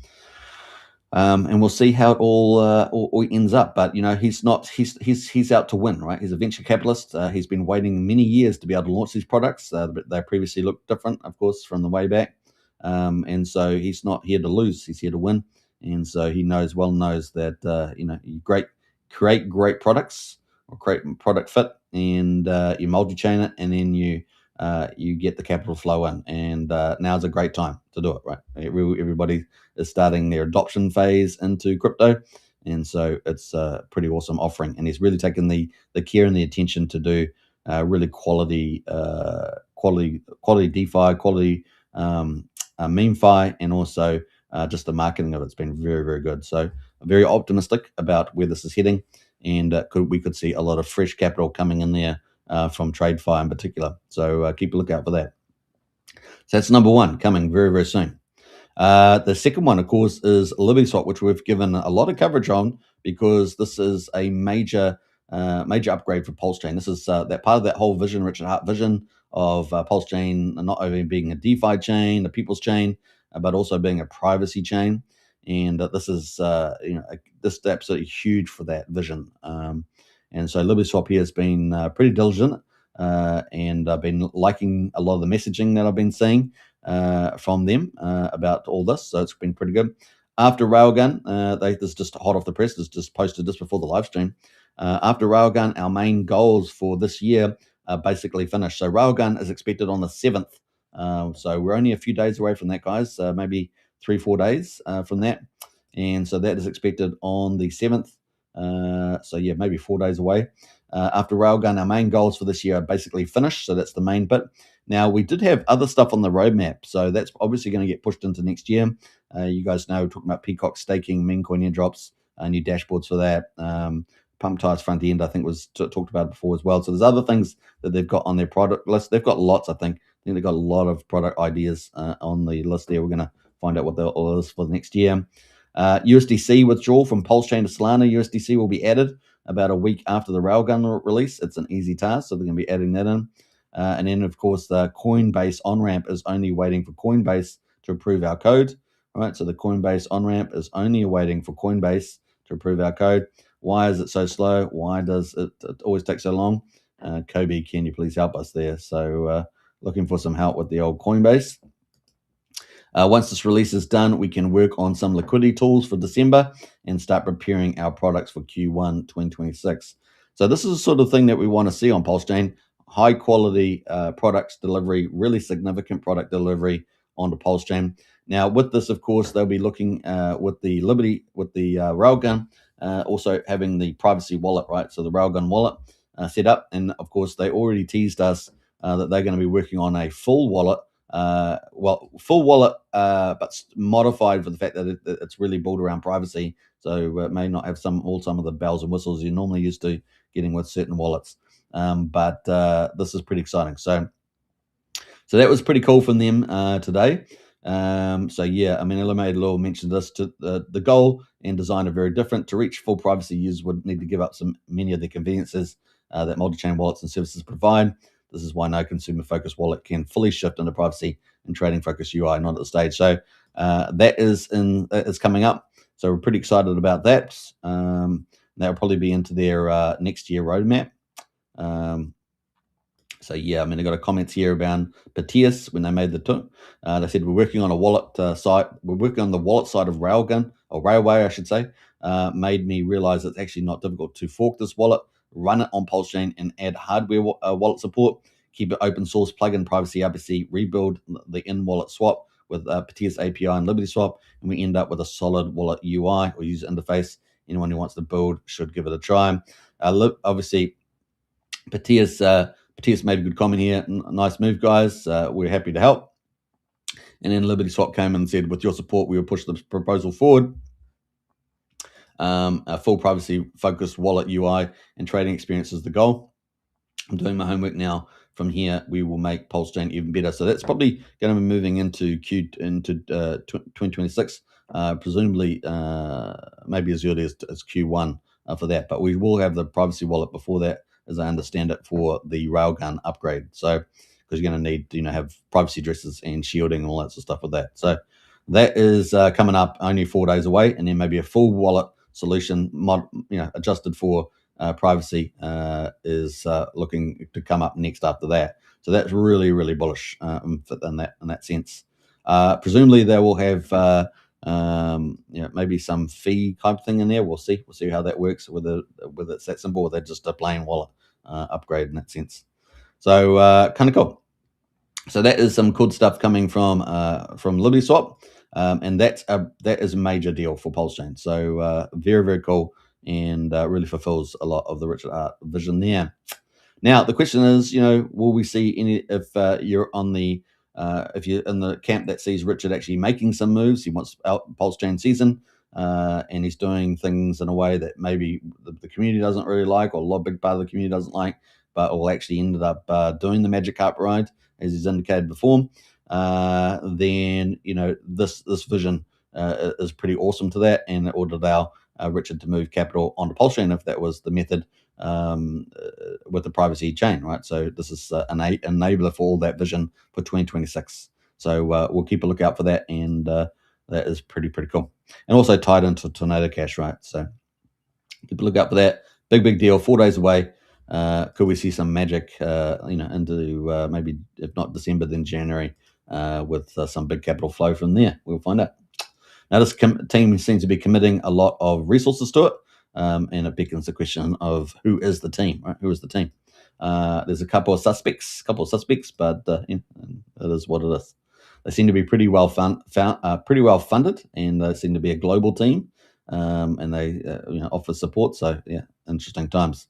And we'll see how it all ends up. But he's not. He's out to win, right? He's a venture capitalist. He's been waiting many years to be able to launch these products. They previously looked different, of course, from the way back. And so he's not here to lose. He's here to win. And so he knows that you create great products or create product fit, and you multi-chain it, and then you get the capital flow in. And now's a great time to do it, right? Everybody is starting their adoption phase into crypto, and so it's a pretty awesome offering. And he's really taken the care and the attention to do really quality DeFi, quality memefi, and also just the marketing of it's been very, very good. So I'm very optimistic about where this is heading, and we could see a lot of fresh capital coming in there from TradeFi in particular. So keep a lookout for that. So that's number one, coming very, very soon. The second one, of course, is LibertySwap, which we've given a lot of coverage on because this is a major upgrade for PulseChain. This is that part of that whole vision, Richard Hart vision of PulseChain not only being a DeFi chain, a people's chain, but also being a privacy chain. And this is this is absolutely huge for that vision. And so LibertySwap here has been pretty diligent, and I've been liking a lot of the messaging that I've been seeing from them about all this. So it's been pretty good. After RailGun, this is just hot off the press. This just posted just before the live stream. After RailGun, our main goals for this year are basically finished. So RailGun is expected on the 7th. So we're only a few days away from that, guys. Maybe 3-4 days from that. And so that is expected on the 7th. So yeah, maybe 4 days away. After RailGun, our main goals for this year are basically finished. So that's the main bit. Now, we did have other stuff on the roadmap, so that's obviously going to get pushed into next year. You guys know we're talking about Peacock staking, meme coin airdrops, new dashboards for that. Pump Tires front end, I think, was talked about before as well. So there's other things that they've got on their product list. They've got lots, I think. I think they've got a lot of product ideas on the list there. We're going to find out what all is for the next year. USDC withdrawal from PulseChain to Solana. USDC will be added about a week after the RailGun release. It's an easy task, so they're going to be adding that in. And then, of course, the Coinbase on-ramp is only waiting for Coinbase to approve our code. All right, so the Coinbase on-ramp is only waiting for Coinbase to approve our code. Why is it so slow? Why does it always take so long? Kobe, can you please help us there? So looking for some help with the old Coinbase. Once this release is done, we can work on some liquidity tools for December and start preparing our products for Q1 2026. So this is the sort of thing that we want to see on PulseChain. High quality products delivery, really significant product delivery onto PulseChain. Now, with this, of course, they'll be looking with the RailGun, also having the privacy wallet, right? So the RailGun wallet set up. And of course, they already teased us that they're going to be working on a full wallet. Full wallet, but modified for the fact that it's really built around privacy. So it may not have some of the bells and whistles you're normally used to getting with certain wallets. But this is pretty exciting. So that was pretty cool from them today. So yeah, I mean, Ella made a little mention of this. The goal and design are very different. To reach full privacy, users would need to give up many of the conveniences that multi-chain wallets and services provide. This is why no consumer-focused wallet can fully shift into privacy and trading-focused UI, not at the stage. So that is coming up. So we're pretty excited about that. That'll probably be into their next year roadmap. So yeah, I mean, I got a comment here about Petius when they made the tool. They said we're working on a wallet site. We're working on the wallet side of RailGun, or Railway, I should say. Made me realize it's actually not difficult to fork this wallet, run it on PulseChain, and add hardware wallet support. Keep it open source, plug in privacy RPC, rebuild the in-wallet swap with Petius API and Liberty Swap, and we end up with a solid wallet UI or user interface. Anyone who wants to build should give it a try. Obviously, Petius made a good comment here. Nice move, guys. We're happy to help. And then Liberty Swap came and said, with your support, we will push the proposal forward. A full privacy-focused wallet UI and trading experience is the goal. I'm doing my homework now. From here, we will make PulseChain even better. So that's probably going to be moving into 2026, presumably maybe as early as Q1 for that. But we will have the privacy wallet before that, as I understand it, for the RailGun upgrade. So because you're going to need to have privacy addresses and shielding and all that sort of stuff with that. So that is coming up only 4 days away, and then maybe a full wallet solution adjusted for privacy is looking to come up next after that. So that's really, really bullish in that sense. Presumably they will have maybe some fee type thing in there. We'll see how that works, whether it's that simple or they're just a plain wallet upgrade in that sense. So kind of cool. So that is some cool stuff coming from Liberty Swap, and that is a major deal for PulseChain. So very, very cool, and really fulfills a lot of the Richard Art vision there. Now the question is, will we see any if you're in the camp that sees Richard actually making some moves? He wants out PulseChain season, and he's doing things in a way that maybe the community doesn't really like, or a big part of the community doesn't like, but will actually ended up doing the magic carpet ride, as he's indicated before. Then this vision is pretty awesome to that, and it would allow Richard to move capital onto PulseChain if that was the method with the privacy chain, right? So this is an enabler for all that vision for 2026. So we'll keep a lookout for that, and that is pretty cool, and also tied into Tornado Cash, right? So keep a lookout for that. Big deal. 4 days away. Could we see some magic into maybe, if not December, then January, with some big capital flow from there? We'll find out. Now this team seems to be committing a lot of resources to it, and it beckons the question of who is the team, right? Who is the team? There's a couple of suspects, but it is what it is. They seem to be pretty well funded, and they seem to be a global team, and they offer support. So yeah, interesting times.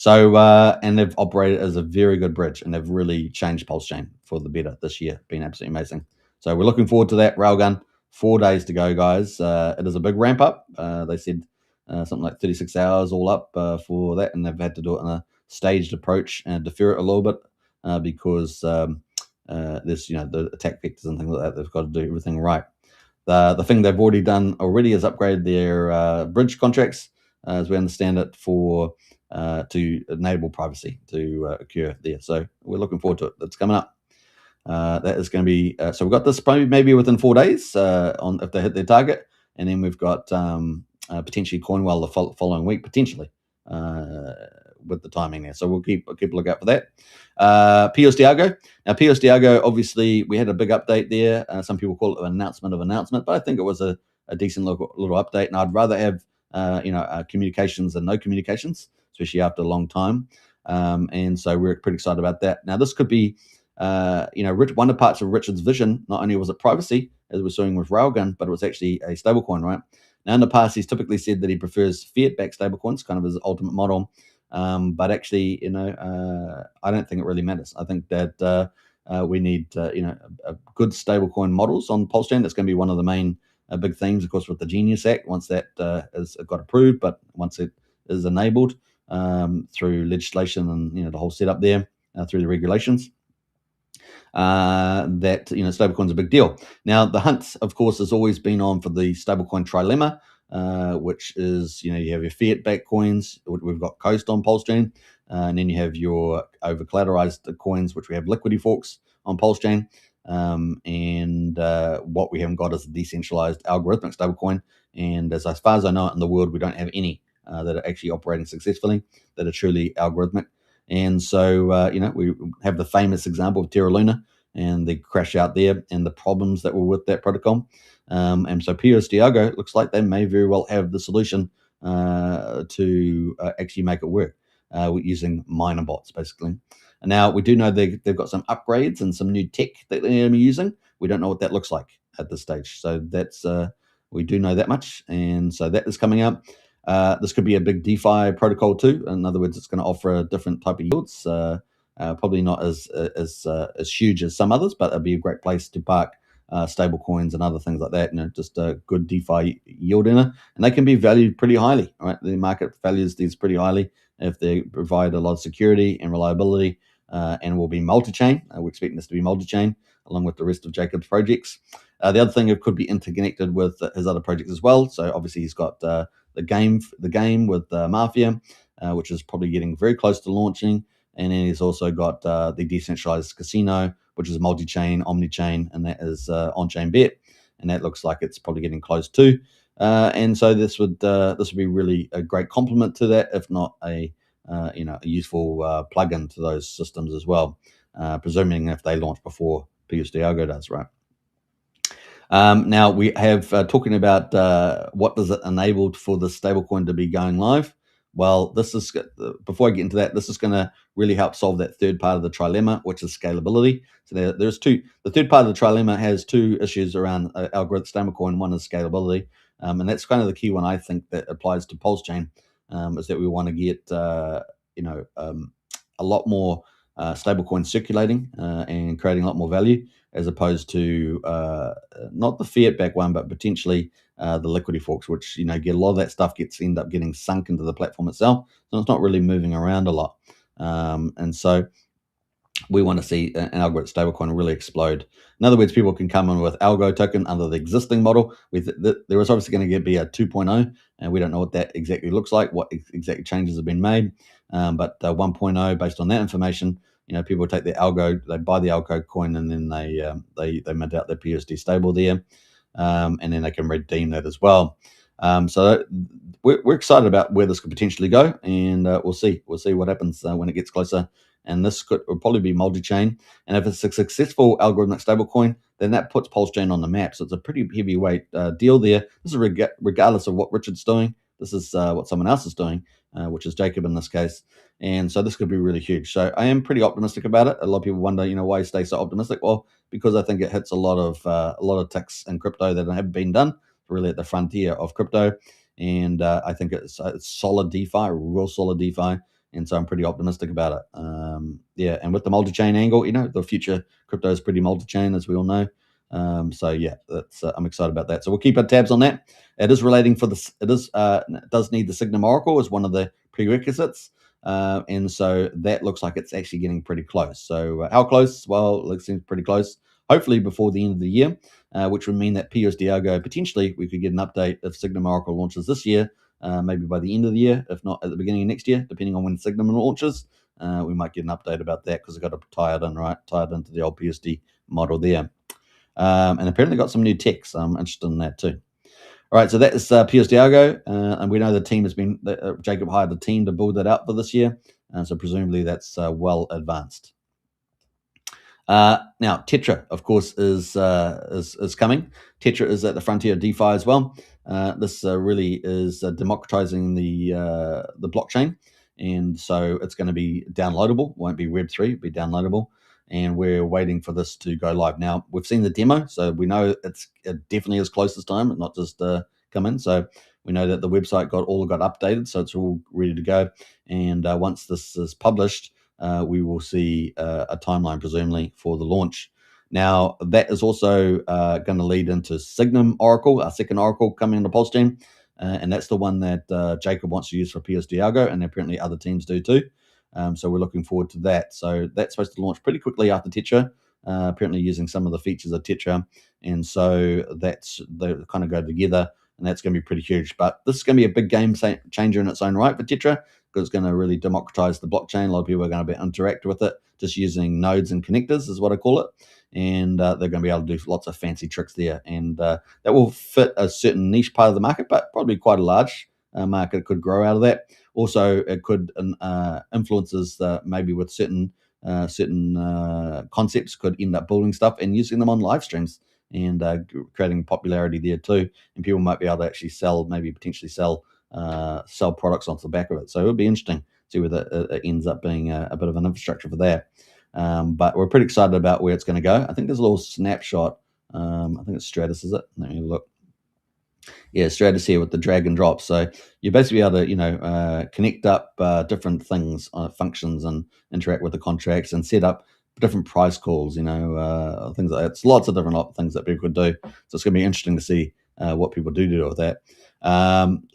So, and they've operated as a very good bridge, and they've really changed PulseChain for the better this year. Been absolutely amazing. So we're looking forward to that. RailGun, 4 days to go, guys. It is a big ramp up. They said something like 36 hours all up for that, and they've had to do it in a staged approach and defer it a little bit because there's the attack vectors and things like that. They've got to do everything right. The thing they've already done is upgrade their bridge contracts, as we understand it, for to enable privacy to occur there. So we're looking forward to it. That's coming up. That is going to be so we've got this probably maybe within 4 days on if they hit their target, and then we've got potentially CoinWell the following week potentially with the timing there. So we'll keep a lookout for that. PUSD ALGO. Now PUSD ALGO, obviously we had a big update there. Some people call it an announcement, but I think it was a decent little update, and I'd rather have communications than no communications, especially after a long time. And so we're pretty excited about that. Now this could be one of the parts of Richard's vision. Not only was it privacy, as we're seeing with RailGun, but it was actually a stablecoin, right? Now in the past, he's typically said that he prefers fiat-backed stablecoins, kind of his ultimate model. But actually, I don't think it really matters. I think that we need, a good stablecoin models on PulseChain. That's going to be one of the main big themes, of course, with the Genius Act, once that is got approved, but once it is enabled through legislation and the whole setup there through the regulations. That stablecoin's a big deal. Now the hunt, of course, has always been on for the stablecoin trilemma, which is you have your fiat-backed coins. We've got Coast on PulseChain, and then you have your over-collateralized coins, which we have liquidity forks on PulseChain. And what we haven't got is a decentralized algorithmic stablecoin. And as far as I know, in the world, we don't have any that are actually operating successfully that are truly algorithmic. And so, we have the famous example of Terra Luna and the crash out there and the problems that were with that protocol. And so PUSD ALGO looks like they may very well have the solution to actually make it work using miner bots, basically. And now we do know they've got some upgrades and some new tech that they're going to be using. We don't know what that looks like at this stage. So that's we do know that much. And so that is coming up. This could be a big DeFi protocol too. In other words, it's going to offer a different type of yields. Probably not as huge as some others, but it'll be a great place to park stable coins and other things like that. Just a good DeFi yield in it, and they can be valued pretty highly. Right, the market values these pretty highly if they provide a lot of security and reliability, and will be multi-chain. We're expecting this to be multi-chain along with the rest of Jacob's projects. The other thing, it could be interconnected with his other projects as well. So obviously he's got the game with Mafia, which is probably getting very close to launching. And then he's also got the decentralized casino, which is multi-chain, omni-chain, and that is on-chain bet, and that looks like it's probably getting close too. And so this would be really a great complement to that, if not a useful plug-in to those systems as well, presuming if they launch before PUSD ALGO does, right? Now we have talking about what does it enabled for the stablecoin to be going live. Well, this is before I get into that, this is going to really help solve that third part of the trilemma, which is scalability. So there's two. The third part of the trilemma has two issues around algorithmic stablecoin. One is scalability, and that's kind of the key one I think that applies to PulseChain, is that we want to get a lot more stablecoins circulating and creating a lot more value, as opposed to not the fiat-backed one, but potentially the liquidity forks, which get a lot of that stuff end up getting sunk into the platform itself, so it's not really moving around a lot. And so we want to see an algorithmic stablecoin really explode. In other words, people can come in with ALGO token under the existing model. There is obviously going to be a 2.0, and we don't know what that exactly looks like, what exact changes have been made. But 1.0, based on that information, people take the ALGO, they buy the ALGO coin, and then they mint out their PUSD stable there, and then they can redeem that as well. So we're excited about where this could potentially go, and we'll see what happens when it gets closer. And this will probably be multi-chain. And if it's a successful algorithmic stablecoin, then that puts PulseChain on the map. So it's a pretty heavyweight deal there. This is regardless of what Richard's doing. This is what someone else is doing, which is Jacob in this case. And so this could be really huge. So I am pretty optimistic about it. A lot of people wonder, why you stay so optimistic. Well, because I think it hits a lot of ticks in crypto that haven't been done, really at the frontier of crypto. And I think it's solid DeFi, real solid DeFi. and so I'm pretty optimistic about it. Yeah, and with the multi-chain angle, the future crypto is pretty multi-chain, as we all know. So yeah, that's I'm excited about that. So we'll keep our tabs on that. It is relating for this. It does need the Signum Oracle as one of the prerequisites, and so that looks like it's actually getting pretty close. So how close? Well, it seems pretty close. Hopefully before the end of the year, which would mean that PUSD ALGO potentially we could get an update if Signum Oracle launches this year. Maybe by the end of the year, if not at the beginning of next year, depending on when Signum launches. We might get an update about that because I've got to tie it into the old PUSD model there. And apparently got some new tech, so I'm interested in that too. All right, so that is PUSD ALGO, and we know the team has been, Jacob hired a team to build that out for this year, so presumably that's well advanced. Now, Tetra, of course, is coming. Tetra is at the frontier of DeFi as well. This really is democratizing the blockchain, and so it's going to be downloadable. Won't be Web3, it'll be downloadable, and we're waiting for this to go live. Now, we've seen the demo, so we know it definitely is close this time, not just come in. So we know that the website got updated, so it's all ready to go. And once this is published, we will see a timeline, presumably, for the launch. Now, that is also going to lead into Signum Oracle, our second Oracle coming into PulseChain, and that's the one that Jacob wants to use for PUSD ALGO, and apparently other teams do too. So we're looking forward to that. So that's supposed to launch pretty quickly after Tetra, apparently using some of the features of Tetra, and so they kind of go together, and that's going to be pretty huge. But this is going to be a big game changer in its own right for Tetra, because it's going to really democratize the blockchain. A lot of people are going to be interact with it just using nodes and connectors is what I call it. And they're going to be able to do lots of fancy tricks there. And that will fit a certain niche part of the market, but probably quite a large market could grow out of that. Also, it could influences maybe with certain concepts could end up building stuff and using them on live streams and creating popularity there too. And people might be able to actually potentially sell products off the back of it. So it would be interesting to see whether it ends up being a bit of an infrastructure for that. But we're pretty excited about where it's going to go. I think there's a little snapshot. I think it's Stratus, is it? Let me look. Yeah, Stratus here with the drag and drop. So you basically able to, connect up different things, functions, and interact with the contracts and set up different price calls, things like that. It's lots of different things that people could do. So it's going to be interesting to see what people do with that.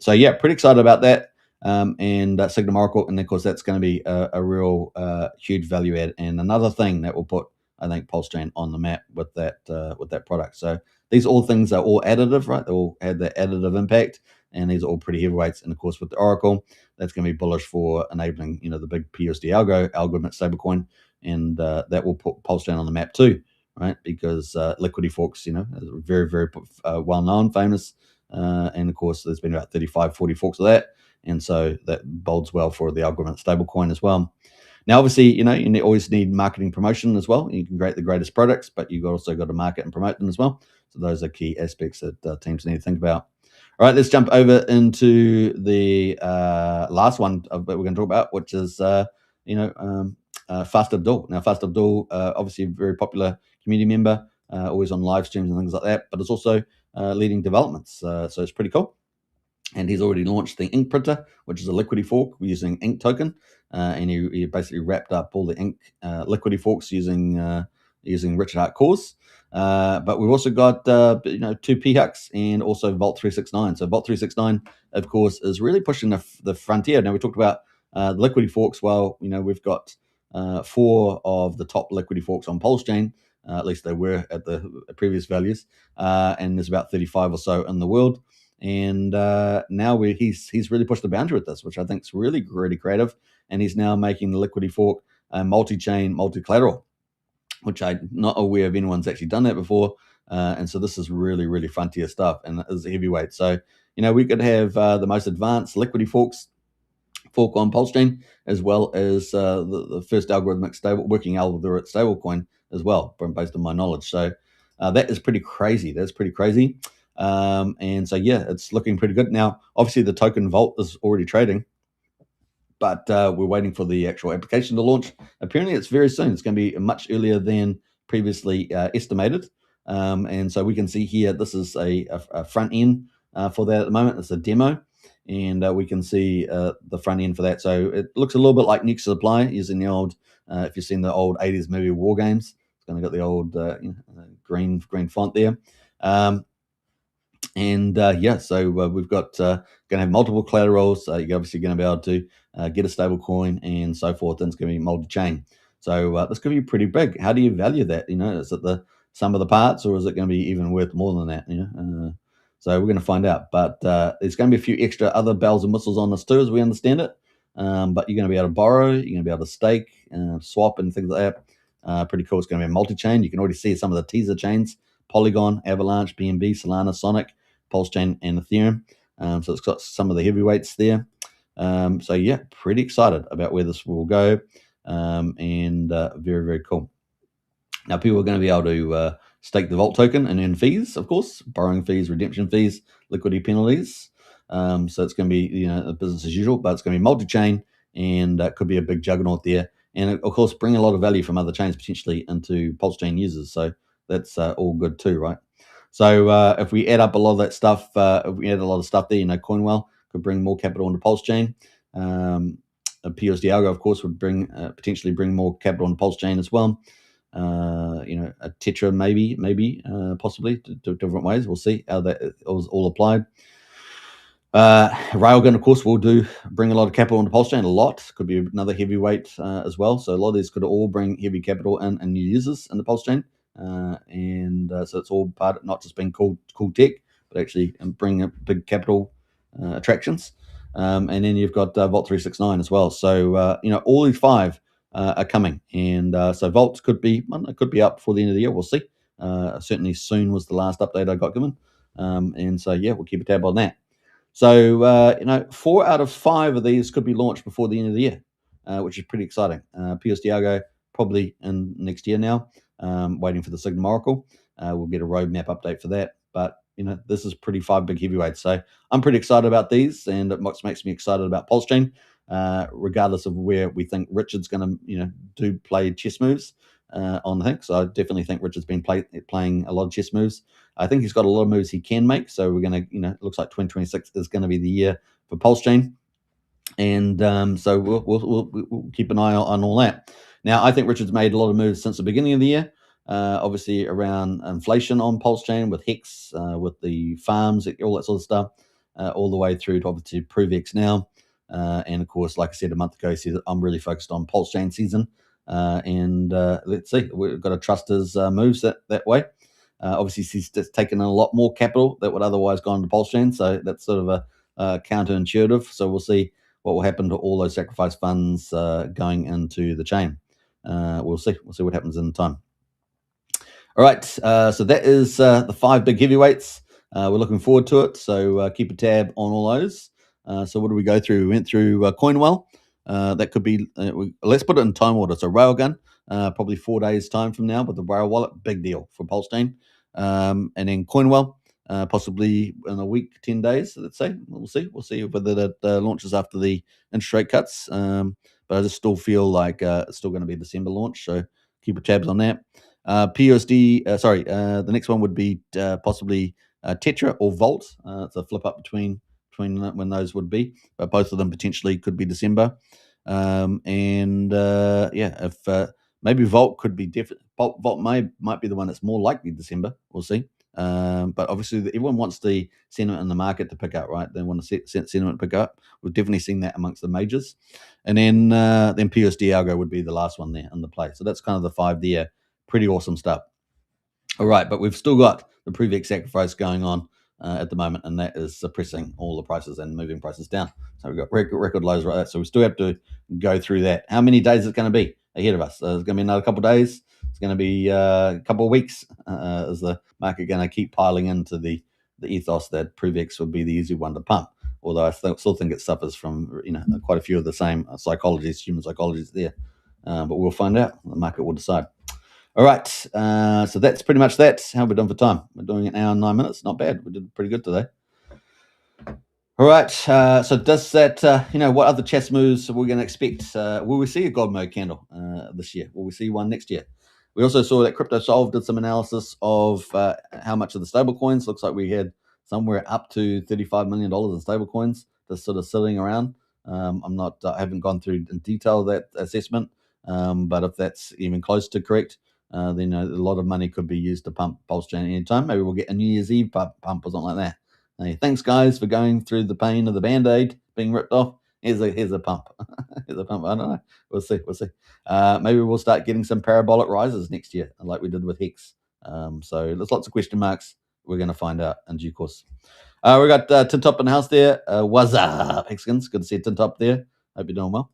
So yeah, pretty excited about that. And Signum Oracle, and of course that's going to be a real huge value add, and another thing that will put, I think, PulseChain on the map with that product. So these all things are all additive, right? They all have that additive impact, and these are all pretty heavyweights. And of course, with the Oracle, that's going to be bullish for enabling, the big PUSD ALGO algorithmic stablecoin, and that will put PulseChain on the map too, right? Because liquidity forks, is very, very well known, famous, and of course, there's been about 35, 40 forks of that. And so that bodes well for the algorithmic stablecoin as well. Now, obviously, you always need marketing promotion as well. You can create the greatest products, but you've also got to market and promote them as well. So those are key aspects that teams need to think about. All right, let's jump over into the last one that we're going to talk about, which is, Fast Abdul. Now, Fast Abdul, obviously a very popular community member, always on live streams and things like that, but it's also leading developments. So it's pretty cool. And he's already launched the ink printer, which is a liquidity fork using ink token, and he basically wrapped up all the ink liquidity forks using Richard Hart cores. But we've also got two PHUCs and also Vault 369. So Vault 369, of course, is really pushing the frontier. Now we talked about the liquidity forks. Well, we've got 4 of the top liquidity forks on PulseChain. At least they were at the previous values, and there's about 35 or so in the world. And now he's really pushed the boundary with this, which I think is really, really creative. And he's now making the liquidity fork multi-chain, multi-collateral, which I'm not aware of anyone's actually done that before. And so this is really, really frontier stuff, and is heavyweight. So we could have the most advanced liquidity fork on PulseChain, as well as the first algorithmic working algorithmic stablecoin as well, based on my knowledge. So that is pretty crazy. That's pretty crazy. And so, yeah, it's looking pretty good. Now, obviously, the token Vault is already trading, but we're waiting for the actual application to launch. Apparently, it's very soon. It's going to be much earlier than previously estimated. And so we can see here, this is a front end for that at the moment. It's a demo. and we can see the front end for that. So it looks a little bit like Nuke Supply using the old, if you've seen the old 80s movie War Games, it's kind of got the old green font there. So we've got going to have multiple collaterals. You're obviously going to be able to get a stable coin and so forth, and it's going to be multi-chain. So this could be pretty big. How do you value that? Is it the sum of the parts, or is it going to be even worth more than that? So we're going to find out. But there's going to be a few extra other bells and whistles on this too, as we understand it. But you're going to be able to borrow, you're going to be able to stake, swap, and things like that. Pretty cool. It's going to be a multi-chain. You can already see some of the teaser chains: Polygon, Avalanche, BNB, Solana, Sonic, PulseChain, and Ethereum. So it's got some of the heavyweights there. So yeah, pretty excited about where this will go, and very, very cool. Now, people are going to be able to stake the Vault token and earn fees, of course, borrowing fees, redemption fees, liquidity penalties. So it's going to be a business as usual, but it's going to be multi-chain, and could be a big juggernaut there. And of course, bring a lot of value from other chains potentially into PulseChain users. So that's all good too, right? So if we add up a lot of that stuff, if we add a lot of stuff there, CoinWell could bring more capital into PulseChain. A PUSD ALGO, of course, would potentially bring more capital into PulseChain as well. A Tetra maybe possibly to different ways. We'll see how that is all applied. RailGun, of course, will bring a lot of capital into PulseChain. A lot could be another heavyweight as well. So a lot of these could all bring heavy capital and new users into PulseChain. So it's all part of not just being cool tech, but actually bring big capital attractions. And then you've got Vault 369 as well. So all these five are coming, and so Vault could be up before the end of the year. We'll see. Certainly soon was the last update I got given, and so yeah, we'll keep a tab on that. So 4 out of 5 of these could be launched before the end of the year, which is pretty exciting. PUSD ALGO probably in next year now. Waiting for the Signum Oracle. We'll get a roadmap update for that. But this is pretty 5 big heavyweights. So I'm pretty excited about these, and it makes me excited about PulseChain, regardless of where we think Richard's going to play chess moves on the thing. So I definitely think Richard's been playing a lot of chess moves. I think he's got a lot of moves he can make. So we're going to, it looks like 2026 is going to be the year for PulseChain. And so we'll keep an eye on all that. Now, I think Richard's made a lot of moves since the beginning of the year, obviously around inflation on PulseChain with Hex, with the farms, all that sort of stuff, all the way through to obviously ProveX now. And of course, like I said a month ago, he said, I'm really focused on PulseChain season. Let's see, we've got to trust his moves that way. Obviously, he's just taken a lot more capital that would otherwise gone to PulseChain. So that's sort of a counterintuitive. So we'll see what will happen to all those sacrifice funds going into the chain. We'll see what happens in time. All right, so that is the 5 big heavyweights. We're looking forward to it, so keep a tab on all those. So what do we go through? We went through CoinWell. That could be, let's put it in time order. So RailGun, probably 4 days time from now, but the Rail wallet, big deal for PulseChain. And then CoinWell, possibly in a week, 10 days, let's say. We'll see whether that launches after the interest rate cuts. But I just still feel like it's still going to be a December launch, so keep your tabs on that. PUSD, the next one would be possibly Tetra or Vault. It's a flip up between when those would be, but both of them potentially could be December. If maybe Vault could be different. Vault might be the one that's more likely December. We'll see. But obviously, everyone wants the sentiment in the market to pick up, right? They want to sentiment to pick up. We've definitely seen that amongst the majors. And then PUSD ALGO would be the last one there in the play. So that's kind of the 5 there. Pretty awesome stuff. All right, but we've still got the ProveX sacrifice going on at the moment, and that is suppressing all the prices and moving prices down. So we've got record lows right there. So we still have to go through that. How many days is it going to be ahead of us? It's going to be another couple of days. It's going to be a couple of weeks. Is the market going to keep piling into the ethos that ProveX would be the easy one to pump? Although I still think it suffers from quite a few of the same human psychologies there. But we'll find out. The market will decide. All right, so that's pretty much that. How are we done for time? We're doing an hour and 9 minutes. Not bad. We did pretty good today. All right, so does that, what other chess moves are we going to expect? Will we see a God mode candle this year? Will we see one next year? We also saw that CryptoSolve did some analysis of how much of the stable coins. Looks like we had somewhere up to $35 million in stable coins. just sort of sitting around. I haven't gone through in detail that assessment, but if that's even close to correct, then a lot of money could be used to pump PulseChain anytime. Maybe we'll get a New Year's Eve pump or something like that. Hey, thanks, guys, for going through the pain of the Band-Aid being ripped off. Here's a pump. Here's a pump. I don't know. We'll see. Maybe we'll start getting some parabolic rises next year, like we did with Hex. So there's lots of question marks. We're going to find out in due course. We got Tintop in the house there. What's up, Hexkins? Good to see Tintop there. Hope you're doing well.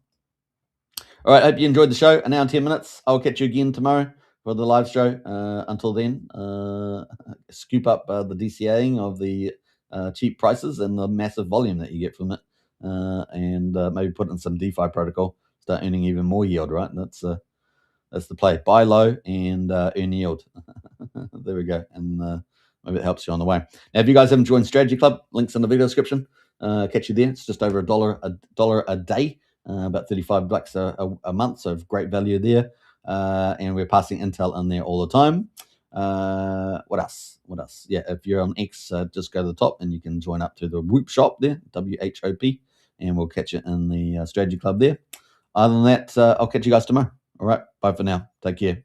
All right, hope you enjoyed the show. An hour and 10 minutes. I'll catch you again tomorrow for the live show. Until then, scoop up the DCAing of the cheap prices and the massive volume that you get from it, and maybe put in some DeFi protocol, start earning even more yield, right? That's the play. Buy low and earn yield. There we go. And maybe it helps you on the way. Now, if you guys haven't joined Strategy Club, links in the video description. Catch you there. It's just over $1 a day. About $35 a month, so great value there. And we're passing intel in there all the time. What else? Yeah, if you're on X, just go to the top and you can join up to the Whoop shop there, WHOP, and we'll catch you in the Strategy Club there. Other than that, I'll catch you guys tomorrow. All right, bye for now. Take care.